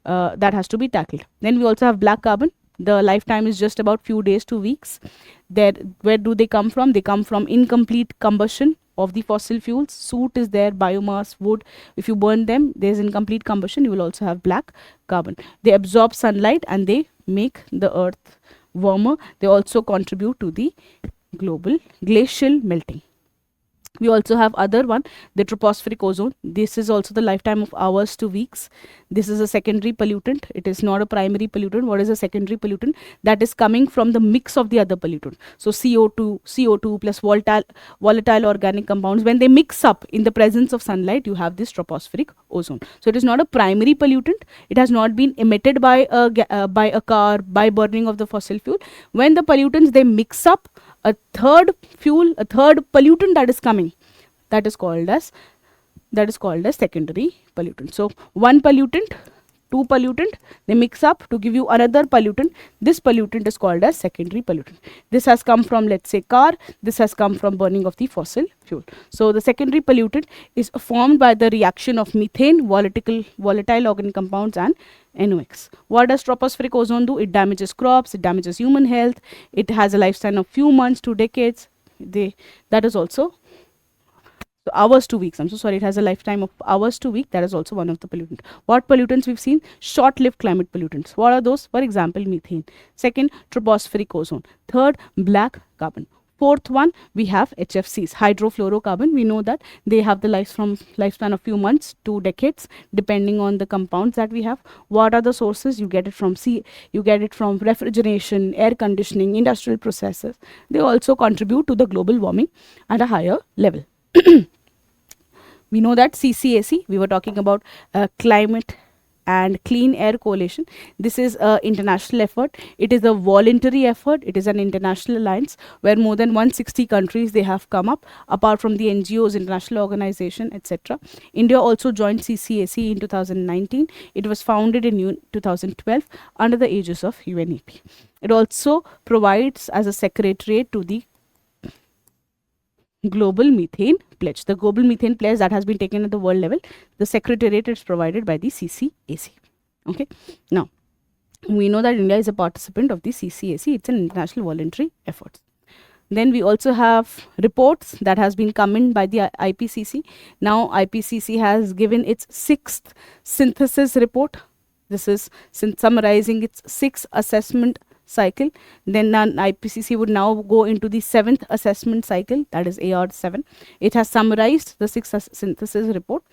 that has to be tackled. Then we also have black carbon. The lifetime is just about few days to weeks. Where do they come from? They come from incomplete combustion of the fossil fuels. Soot is there, biomass, wood. If you burn them, there's incomplete combustion. You will also have black carbon. They absorb sunlight and they make the earth warmer. They also contribute to the global glacial melting. We also have other one, the tropospheric ozone. This is also the lifetime of hours to weeks. This is a secondary pollutant. It is not a primary pollutant. What is a secondary pollutant? That is coming from the mix of the other pollutant. So CO2 plus volatile organic compounds, when they mix up in the presence of sunlight, you have this tropospheric ozone. So it is not a primary pollutant. It has not been emitted by a car, by burning of the fossil fuel. When the pollutants, they mix up, a third pollutant that is coming, that is called as secondary pollutant. So one pollutant, two pollutant, they mix up to give you another pollutant. This pollutant is called as secondary pollutant. This has come from, let's say, car. This has come from burning of the fossil fuel. So the secondary pollutant is formed by the reaction of methane, volatile organic compounds, and NOx. What does tropospheric ozone do? It damages crops, it damages human health, it has a lifespan of few months to decades. That is also hours to weeks. I'm so sorry, it has a lifetime of hours to week. That is also one of the pollutants. What pollutants we've seen? Short-lived climate pollutants. What are those? For example, methane. Second, tropospheric ozone. Third, black carbon. Fourth one, we have HFCs, hydrofluorocarbon. We know that they have the lifespan of few months to decades, depending on the compounds that we have. What are the sources? You get it from you get it from refrigeration, air conditioning, industrial processes. They also contribute to the global warming at a higher level. We know that CCAC, we were talking about climate and clean air coalition. This is an international effort. It is a voluntary effort. It is an international alliance where more than 160 countries, they have come up, apart from the NGOs, international organization, etc. India also joined CCAC in 2019. It was founded in 2012 under the aegis of UNEP. It also provides as a secretariat to the Global Methane Pledge. The Global Methane Pledge that has been taken at the world level, the secretariat is provided by the CCAC. Okay. Now, we know that India is a participant of the CCAC. It's an international voluntary effort. Then we also have reports that has been come in by the IPCC. Now, IPCC has given its 6th synthesis report. This is summarizing its 6th assessment cycle. Then IPCC would now go into the 7th assessment cycle, that is AR7. It has summarized the 6th synthesis report.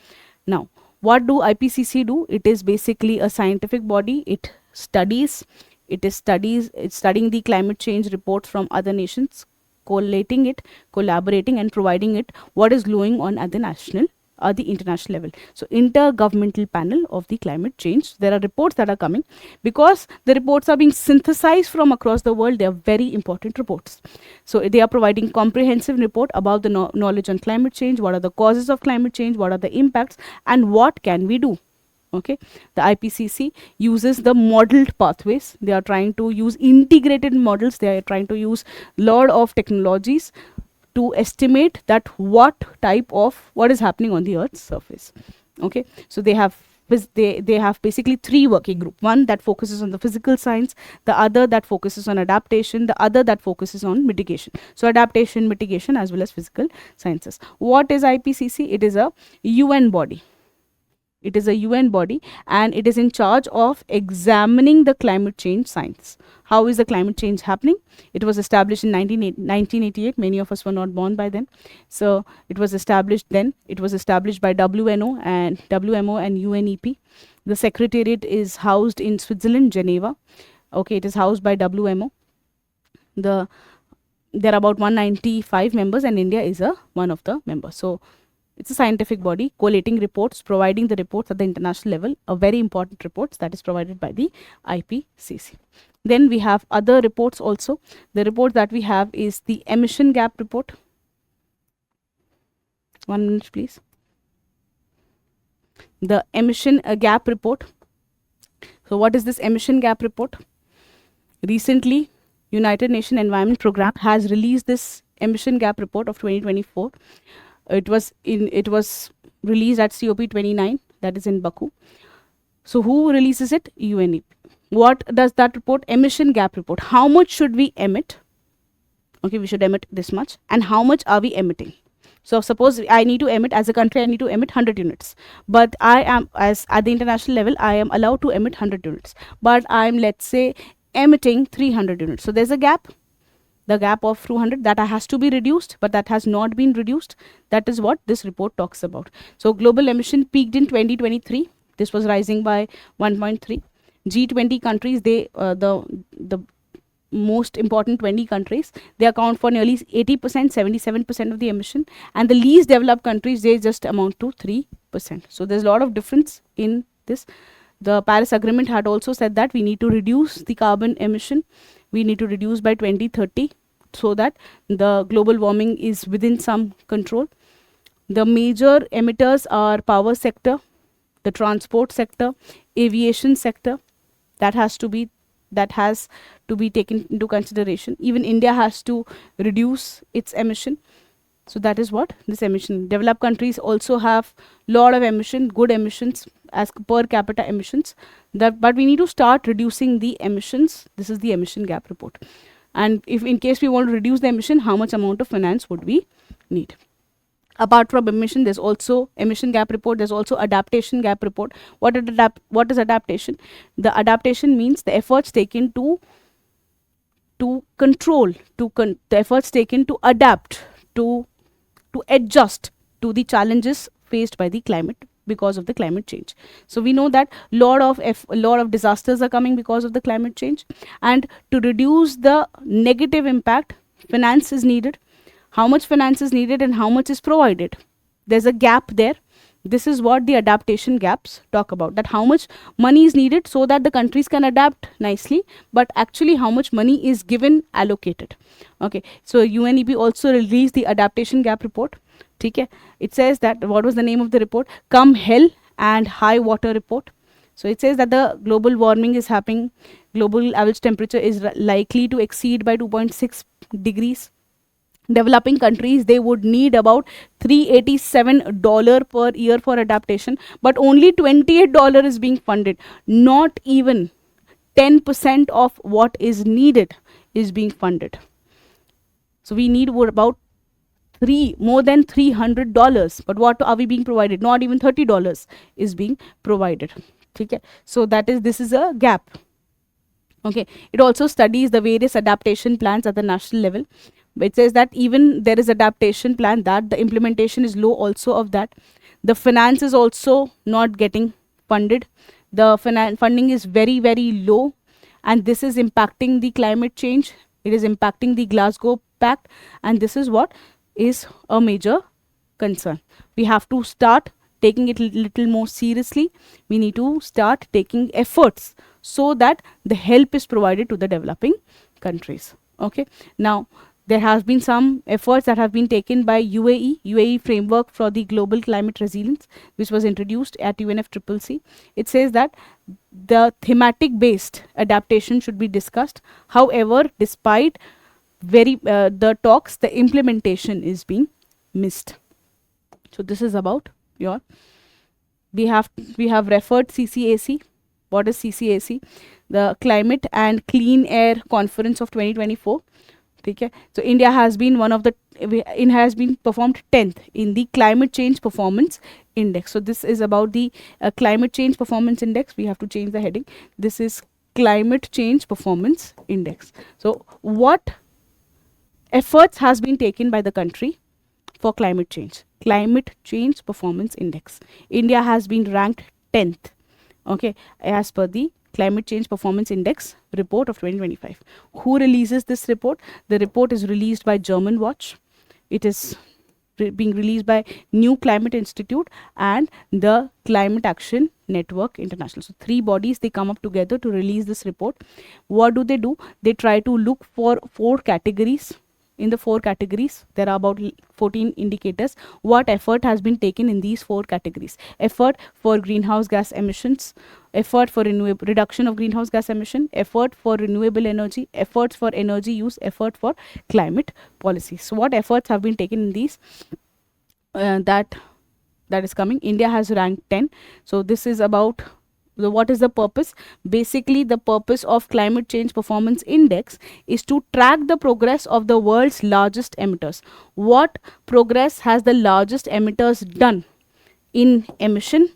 Now, what do IPCC do? It is basically a scientific body. It studies, it's studying the climate change reports from other nations, collating it, collaborating and providing it what is going on at the national the international level. So intergovernmental panel of the climate change. There are reports that are coming because the reports are being synthesized from across the world. They are very important reports. So they are providing comprehensive report about the knowledge on climate change. What are the causes of climate change? What are the impacts? And what can we do? Okay, the IPCC uses the modeled pathways. They are trying to use integrated models. They are trying to use lot of technologies to estimate that what is happening on the Earth's surface. Okay, so they have basically 3 working groups. One that focuses on the physical science, the other that focuses on adaptation, the other that focuses on mitigation. So adaptation, mitigation as well as physical sciences. What is IPCC? It is a UN body. It is a UN body and it is in charge of examining the climate change science. How is the climate change happening? It was established in 1988. Many of us were not born by then. So it was established then. It was established by WMO and UNEP. The secretariat is housed in Switzerland, Geneva. Okay, it is housed by WMO. There are about 195 members and India is one of the members. So It's a scientific body collating reports, providing the reports at the international level, a very important reports that is provided by the IPCC. Then we have other reports also. The report that we have is the Emission Gap Report. 1 minute, please. The Emission Gap Report. So what is this Emission Gap Report? Recently, United Nations Environment Programme has released this Emission Gap Report of 2024. It was released at COP29, that is in Baku. So who releases it? UNEP. What does that report? Emission Gap Report. How much should we emit? Okay, we should emit this much. And how much are we emitting? So suppose I need to emit, as a country, I need to emit 100 units. But I am, as at the international level, I am allowed to emit 100 units. But I am, let's say, emitting 300 units. So there's a gap. The gap of 200 that has to be reduced, but that has not been reduced. That is what this report talks about. So global emission peaked in 2023. This was rising by 1.3. G20 countries, they the most important 20 countries, they account for nearly 80%, 77% of the emission, and the least developed countries, they just amount to 3%. So there's a lot of difference in this. The Paris Agreement had also said that we need to reduce the carbon emission. We need to reduce by 2030 so that the global warming is within some control. The major emitters are power sector, the transport sector, aviation sector. That has to be taken into consideration. Even India has to reduce its emission. So that is what this emission. Developed countries also have lot of emission, good emissions as per capita emissions. But we need to start reducing the emissions. This is the Emission Gap Report. And if in case we want to reduce the emission, how much amount of finance would we need? Apart from emission, there's also Emission Gap Report. There's also Adaptation Gap Report. What is adaptation? The adaptation means the efforts taken to control, the efforts taken to adapt, to adjust to the challenges faced by the climate because of the climate change. So we know that lot of disasters are coming because of the climate change, and to reduce the negative impact, finance is needed. How much finance is needed and how much is provided? There's a gap there. This is what the adaptation gaps talk about, that how much money is needed so that the countries can adapt nicely, but actually how much money is given, allocated. Okay, so UNEP also released the Adaptation Gap Report. Okay, it says that, what was the name of the report? Come Hell and High Water Report. So it says that the global warming is happening, global average temperature is likely to exceed by 2.6 degrees. Developing countries, they would need about $387 per year for adaptation, but only $28 is being funded. Not even 10% of what is needed is being funded. So we need about more than $300, but what are we being provided? Not even $30 is being provided. Okay, so this is a gap. Okay, it also studies the various adaptation plans at the national level. It says that even there is adaptation plan, that the implementation is low also of that. The finance is also not getting funded. The funding is very, very low, and this is impacting the climate change. It is impacting the Glasgow Pact, and this is what is a major concern. We have to start taking it a little more seriously. We need to start taking efforts so that the help is provided to the developing countries. Okay, now there has been some efforts that have been taken by UAE Framework for the Global Climate Resilience, which was introduced at UNFCCC. It says that the thematic based adaptation should be discussed. However, despite the talks, the implementation is being missed. So this is about your, we have referred CCAC. What is CCAC? The Climate and Clean Air Conference of 2024. Okay. So India has been performed 10th in the Climate Change Performance Index. So this is about the Climate Change Performance Index. We have to change the heading. This is Climate Change Performance Index. So what efforts has been taken by the country for climate change? Climate Change Performance Index. India has been ranked 10th. Okay, as per the Climate Change Performance Index report of 2025. Who releases this report? The report is released by German Watch. It is being released by New Climate Institute and the Climate Action Network International. So 3 bodies, they come up together to release this report. What do? They try to look for 4 categories. In the 4 categories, there are about 14 indicators. What effort has been taken in these 4 categories? Effort for greenhouse gas emissions, effort for reduction of greenhouse gas emission, effort for renewable energy, efforts for energy use, effort for climate policy. So what efforts have been taken in these? That is coming. India has ranked 10. So this is about what is the purpose? Basically, the purpose of Climate Change Performance Index is to track the progress of the world's largest emitters. What progress has the largest emitters done in emission?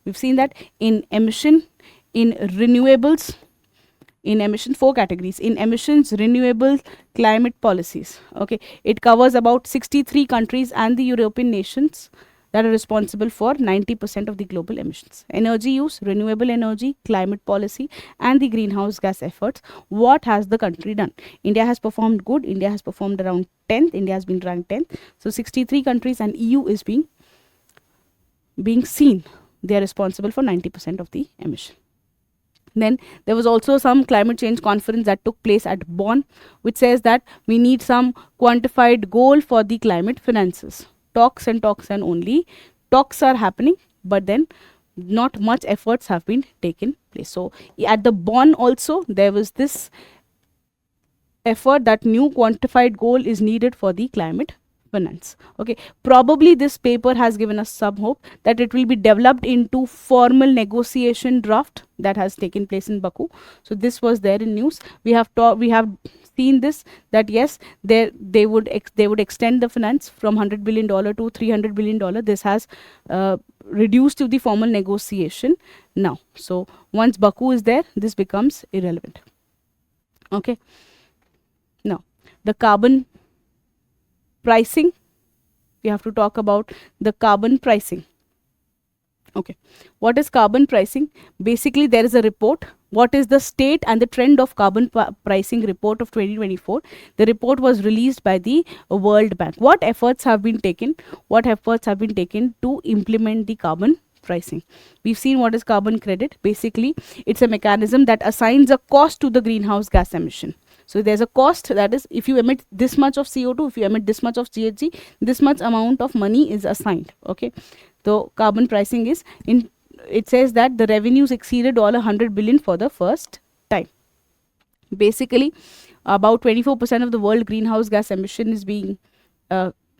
We've seen that in emission, in renewables, in emission, 4 categories. In emissions, renewable, climate policies. Okay, it covers about 63 countries and the European nations that are responsible for 90% of the global emissions. Energy use, renewable energy, climate policy, and the greenhouse gas efforts. What has the country done? India has performed good. India has performed around 10th. India has been ranked 10th. So 63 countries and EU is being seen. They are responsible for 90% of the emission. Then there was also some climate change conference that took place at Bonn, which says that we need some quantified goal for the climate finances. Talks and only talks are happening, but then not much efforts have been taken place. So at the Bonn also, there was this effort that new quantified goal is needed for the climate finance. Okay, probably this paper has given us some hope that it will be developed into formal negotiation draft that has taken place in Baku. So this was there in news. We have seen this, that yes, they would extend the finance from $100 billion to $300 billion. This has reduced to the formal negotiation now. So once Baku is there, this becomes irrelevant. Okay, now the carbon pricing, we have to talk about the carbon pricing. Okay, what is carbon pricing? Basically, there is a report. What is the state and the trend of carbon pricing report of 2024? The report was released by the World Bank. What efforts have been taken? What efforts have been taken to implement the carbon pricing? We've seen what is carbon credit. Basically, it's a mechanism that assigns a cost to the greenhouse gas emission. So there's a cost, that is, if you emit this much of CO2, if you emit this much of GHG, this much amount of money is assigned. Okay, so carbon pricing is it says that the revenues exceeded $100 billion for the first time. Basically, about 24% of the world greenhouse gas emission is being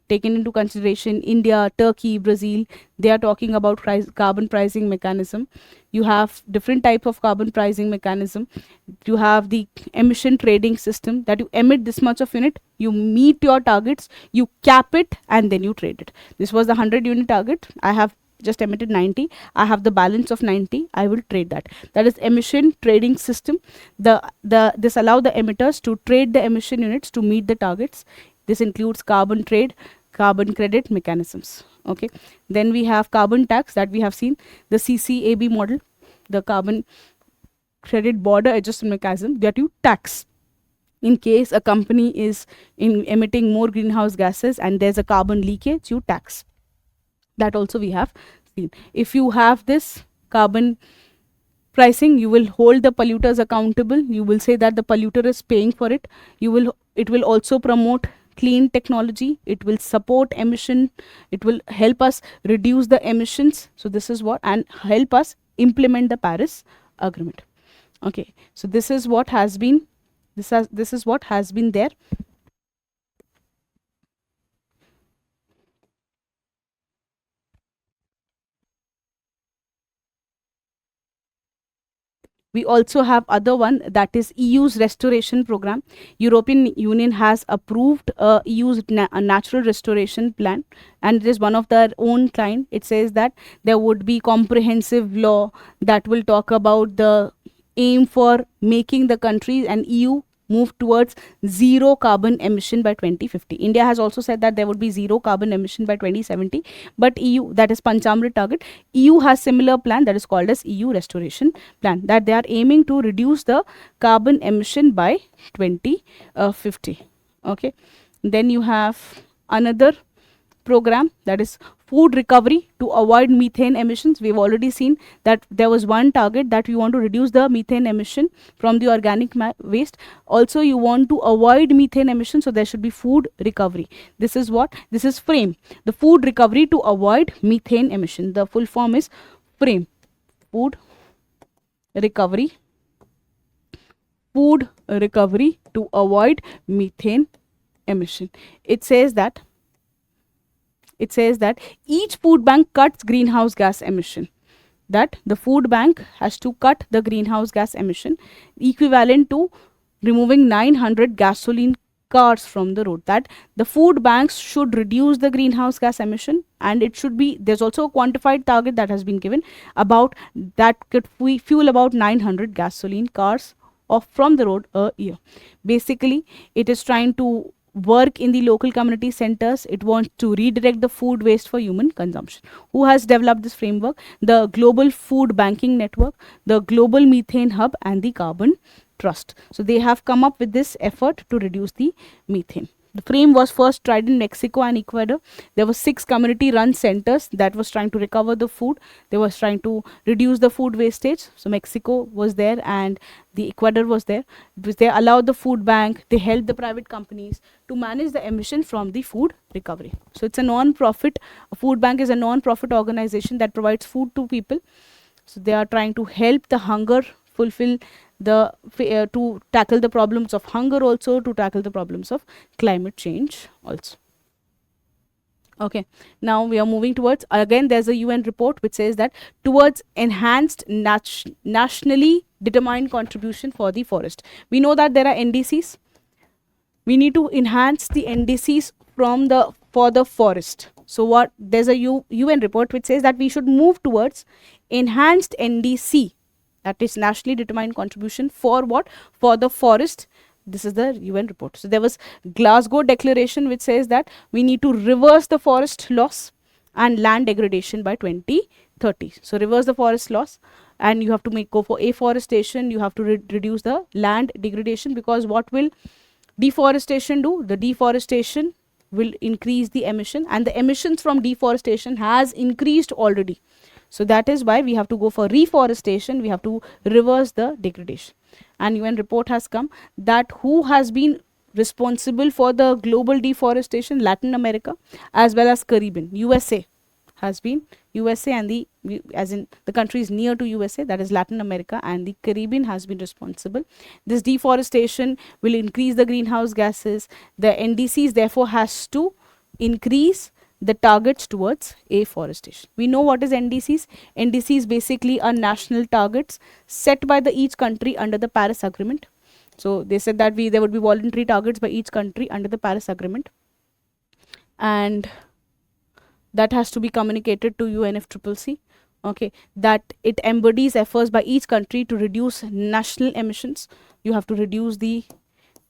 taken into consideration. India, Turkey, Brazil, they are talking about carbon pricing mechanism. You have different type of carbon pricing mechanism. You have the emission trading system, that you emit this much of unit, you meet your targets, you cap it, and then you trade it. This was the 100 unit target. I have just emitted 90. I have the balance of 90. I will trade that. That is emission trading system. This allow the emitters to trade the emission units to meet the targets. This includes carbon trade, carbon credit mechanisms. Okay, then we have carbon tax, that we have seen the CCAB model, the carbon credit border adjustment mechanism, that you tax in case a company is emitting more greenhouse gases and there's a carbon leakage, you tax. That also we have seen. If you have this carbon pricing, you will hold the polluters accountable. You will say that the polluter is paying for it. It will also promote clean technology. It will support emission. It will help us reduce the emissions. So this is what, and help us implement the Paris Agreement. Okay, so this is what has been there. We also have other one, that is EU's restoration program. European Union has approved EU's natural restoration plan, and it is one of their own kind. It says that there would be comprehensive law that will talk about the aim for making the countries and EU move towards zero carbon emission by 2050. India has also said that there would be zero carbon emission by 2070, but EU, that is Panchamrit target, EU has similar plan that is called as EU restoration plan, that they are aiming to reduce the carbon emission by 2050. Okay, then you have another program, that is food recovery to avoid methane emissions. We've already seen that there was one target that we want to reduce the methane emission from the organic waste. Also, you want to avoid methane emissions, so there should be food recovery. This is what? This is FRAME, the food recovery to avoid methane emission. The full form is FRAME, food recovery to avoid methane emission. It says that each food bank cuts greenhouse gas emission. That the food bank has to cut the greenhouse gas emission equivalent to removing 900 gasoline cars from the road. That the food banks should reduce the greenhouse gas emission, and it should be, there's also a quantified target that has been given about that could fuel about 900 gasoline cars off from the road a year. Basically, it is trying to work in the local community centers. It wants to redirect the food waste for human consumption. Who has developed this framework? The Global Food Banking Network, the Global Methane Hub, and the Carbon Trust. So they have come up with this effort to reduce the methane. The frame was first tried in Mexico and Ecuador. There were 6 community-run centers that was trying to recover the food. They was trying to reduce the food wastage. So Mexico was there and the Ecuador was there. They allowed the food bank. They helped the private companies to manage the emission from the food recovery. So it's a non-profit. A food bank is a non-profit organization that provides food to people. So they are trying to help the hunger, fulfill the to tackle the problems of hunger, also to tackle the problems of climate change also. Okay, now we are moving towards, again there's a UN report which says that towards enhanced nationally determined contribution for the forest. We know that there are NDCs. We need to enhance the NDCs for the forest. So what, there's a UN report which says that we should move towards enhanced NDC, that is nationally determined contribution for what? For the forest. This is the UN report. So there was Glasgow Declaration which says that we need to reverse the forest loss and land degradation by 2030. So reverse the forest loss, and you have to go for afforestation. You have to reduce the land degradation, because what will deforestation do? The deforestation will increase the emission, and the emissions from deforestation has increased already. So that is why we have to go for reforestation. We have to reverse the degradation. And UN report has come that who has been responsible for the global deforestation? Latin America as well as Caribbean. USA has been, USA and the, as in the countries near to USA, that is Latin America and the Caribbean, has been responsible. This deforestation will increase the greenhouse gases. The NDCs therefore has to increase the targets towards afforestation. We know what is NDCs. NDCs basically are national targets set by each country under the Paris Agreement. So they said that there would be voluntary targets by each country under the Paris Agreement, and that has to be communicated to UNFCCC. Okay, that it embodies efforts by each country to reduce national emissions. You have to reduce the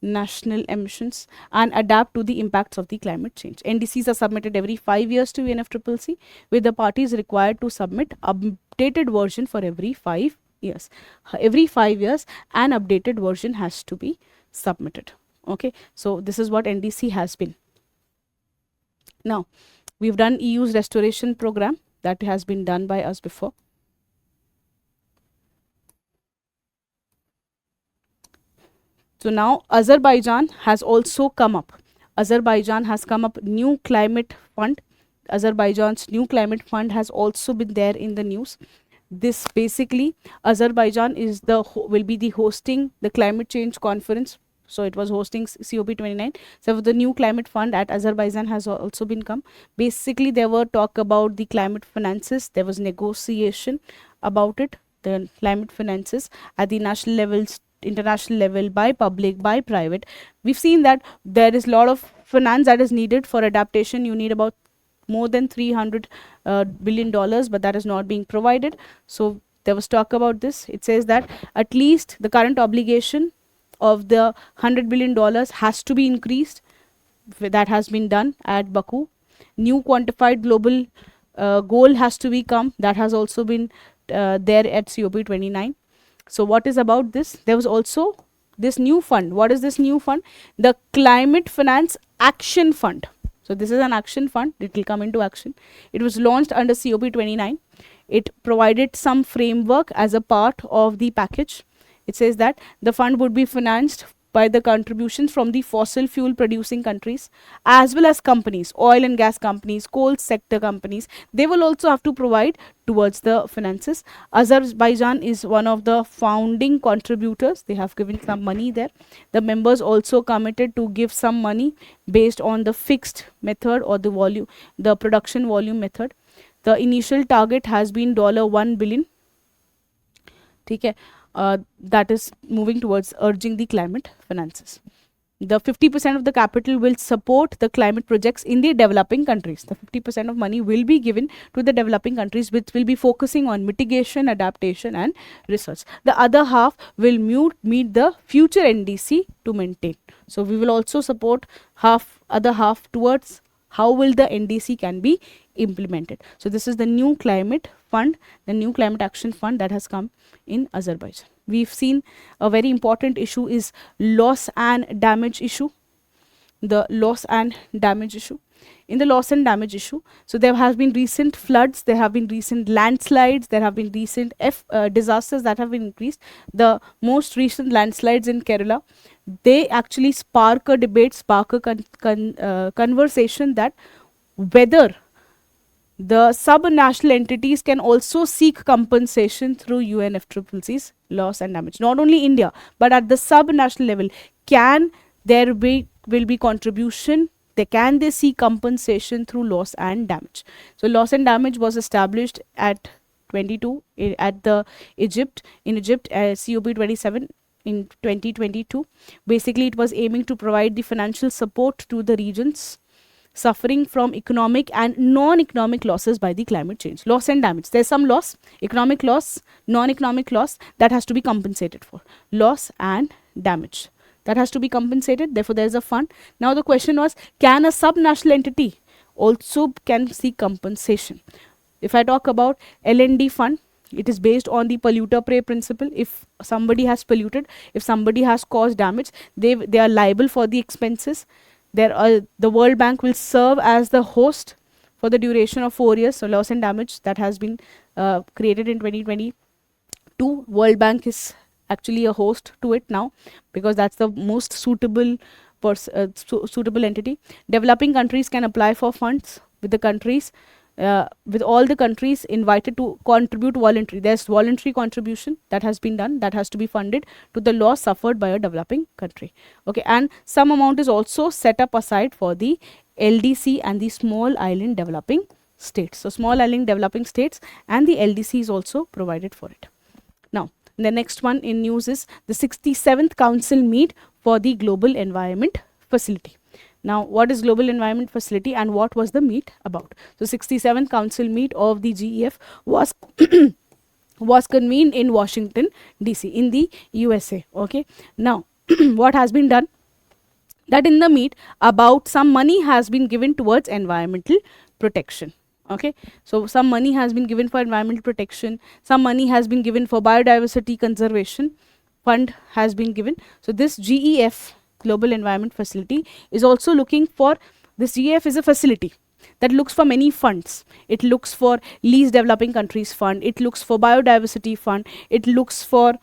national emissions and adapt to the impacts of the climate change. NDCs are submitted every 5 years to UNFCCC, with the parties required to submit updated version for every 5 years. Every 5 years an updated version has to be submitted. Okay, so this is what NDC has been. Now we've done EU's restoration program that has been done by us before. So now Azerbaijan has also come up. Azerbaijan has come up new climate fund. Azerbaijan's new climate fund has also been there in the news. This basically, Azerbaijan is will be the hosting the climate change conference. So it was hosting COP29. So the new climate fund at Azerbaijan has also been come. Basically, there were talk about the climate finances. There was negotiation about it, the climate finances at the national levels, international level, by public, by private. We've seen that there is a lot of finance that is needed for adaptation. You need about more than $300 billion, but that is not being provided. So there was talk about this. It says that at least the current obligation of the $100 billion has to be increased. That has been done at Baku. New quantified global goal has to become. That has also been there at COP29. So what is about this? There was also this new fund. What is this new fund? The Climate Finance Action Fund. So So this is an action fund. It will come into action. It was launched under COP29. It provided some framework as a part of the package. It says that the fund would be financed by the contributions from the fossil fuel producing countries as well as companies, oil and gas companies, coal sector companies. They will also have to provide towards the finances. Azerbaijan is one of the founding contributors. They have given some money there. The members also committed to give some money based on the fixed method or the volume, the production volume method. The initial target has been $1 billion. Okay. That is moving towards urging the climate finances. The 50% of the capital will support the climate projects in the developing countries. The 50% of money will be given to the developing countries, which will be focusing on mitigation, adaptation and research. The other half will meet the future NDC to maintain. So we will also support other half towards how will the NDC can be implemented. So this is the new climate fund, the new climate action fund that has come in Azerbaijan. We've seen a very important issue is loss and damage issue. The loss and damage issue. In the loss and damage issue, so there have been recent floods, there have been recent landslides, there have been recent disasters that have been increased. The most recent landslides in Kerala, they actually spark a debate, spark a conversation that whether the sub-national entities can also seek compensation through UNFCCC's loss and damage. Not only India, but at the sub-national level, will be contribution, can they seek compensation through loss and damage? So loss and damage was established at 22 at the Egypt COP27 in 2022. Basically, it was aiming to provide the financial support to the regions suffering from economic and non-economic losses by the climate change. Loss and damage. There's some loss, economic loss, non-economic loss that has to be compensated for. Loss and damage. That has to be compensated. Therefore, there is a fund. Now, the question was, can a sub-national entity also can seek compensation? If I talk about L&D fund, it is based on the polluter pay principle. If somebody has polluted, if somebody has caused damage, they are liable for the expenses. The World Bank will serve as the host for the duration of 4 years. So loss and damage that has been created in 2022. World Bank is actually a host to it now because that's the most suitable entity. Developing countries can apply for funds with the countries. With all the countries invited to contribute voluntary. There's voluntary contribution that has been done, that has to be funded to the loss suffered by a developing country. Okay, and some amount is also set up aside for the LDC and the small island developing states. So small island developing states and the LDC is also provided for it. Now, the next one in news is the 67th Council meet for the Global Environment Facility. Now, what is Global Environment Facility and what was the meet about? So, 67th Council meet of the GEF was was convened in Washington, DC, in the USA. Okay. Now, what has been done? That in the meet, about some money has been given towards environmental protection. Okay. So, some money has been given for environmental protection. Some money has been given for biodiversity conservation. Fund has been given. So, this GEF Global Environment Facility is also looking for, this GEF is a facility that looks for many funds. It looks for least developing countries fund, it looks for biodiversity fund, it looks for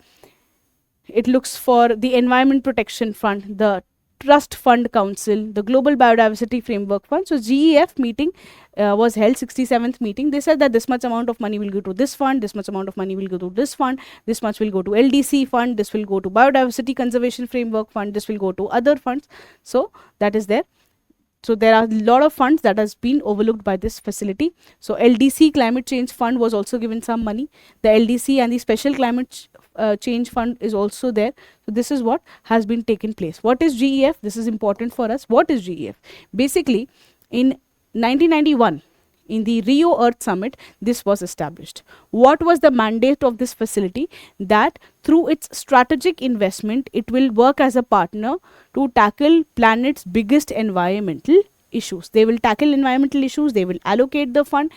the environment protection fund, the trust fund council, the global biodiversity framework fund. So GEF meeting was held, 67th meeting. They said that this much amount of money will go to this fund, this much amount of money will go to this fund, this much will go to LDC fund, this will go to biodiversity conservation framework fund, this will go to other funds. So that is there. So there are a lot of funds that has been overlooked by this facility. So LDC climate change fund was also given some money. The LDC and the special climate change fund is also there. So this is what has been taken place. What is GEF? This is important for us. What is GEF? Basically, in 1991, in the Rio Earth Summit, this was established. What was the mandate of this facility? That through its strategic investment, it will work as a partner to tackle planet's biggest environmental issues. They will tackle environmental issues, they will allocate the fund,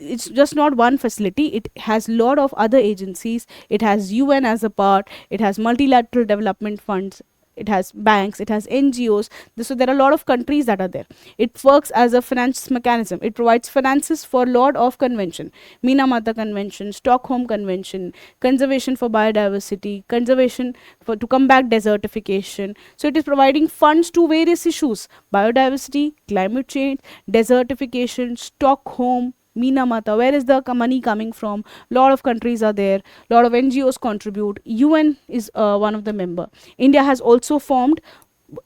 it's just not one facility, it has lot of other agencies, it has UN as a part, it has multilateral development funds, it has banks, it has NGOs. So there are a lot of countries that are there. It works as a finance mechanism. It provides finances for lot of convention, Minamata Convention, Stockholm Convention, conservation for biodiversity, conservation for to combat desertification. So it is providing funds to various issues: biodiversity, climate change, desertification, Stockholm, Minamata. Where is the money coming from? Lot of countries are there. Lot of NGOs contribute. UN is one of the member. India has also formed.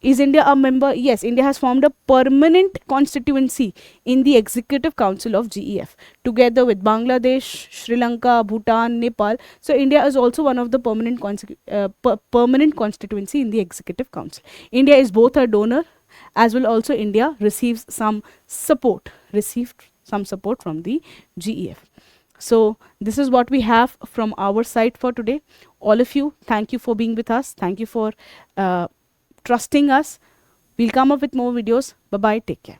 Is India a member? Yes, India has formed a permanent constituency in the Executive Council of GEF, together with Bangladesh, Sri Lanka, Bhutan, Nepal. So India is also one of the permanent constituency in the Executive Council. India is both a donor as well also India receives some support, received some support from the GEF. So this is what we have from our side for today. All of you, thank you for being with us. Thank you for trusting us. We'll come up with more videos. Bye-bye. Take care.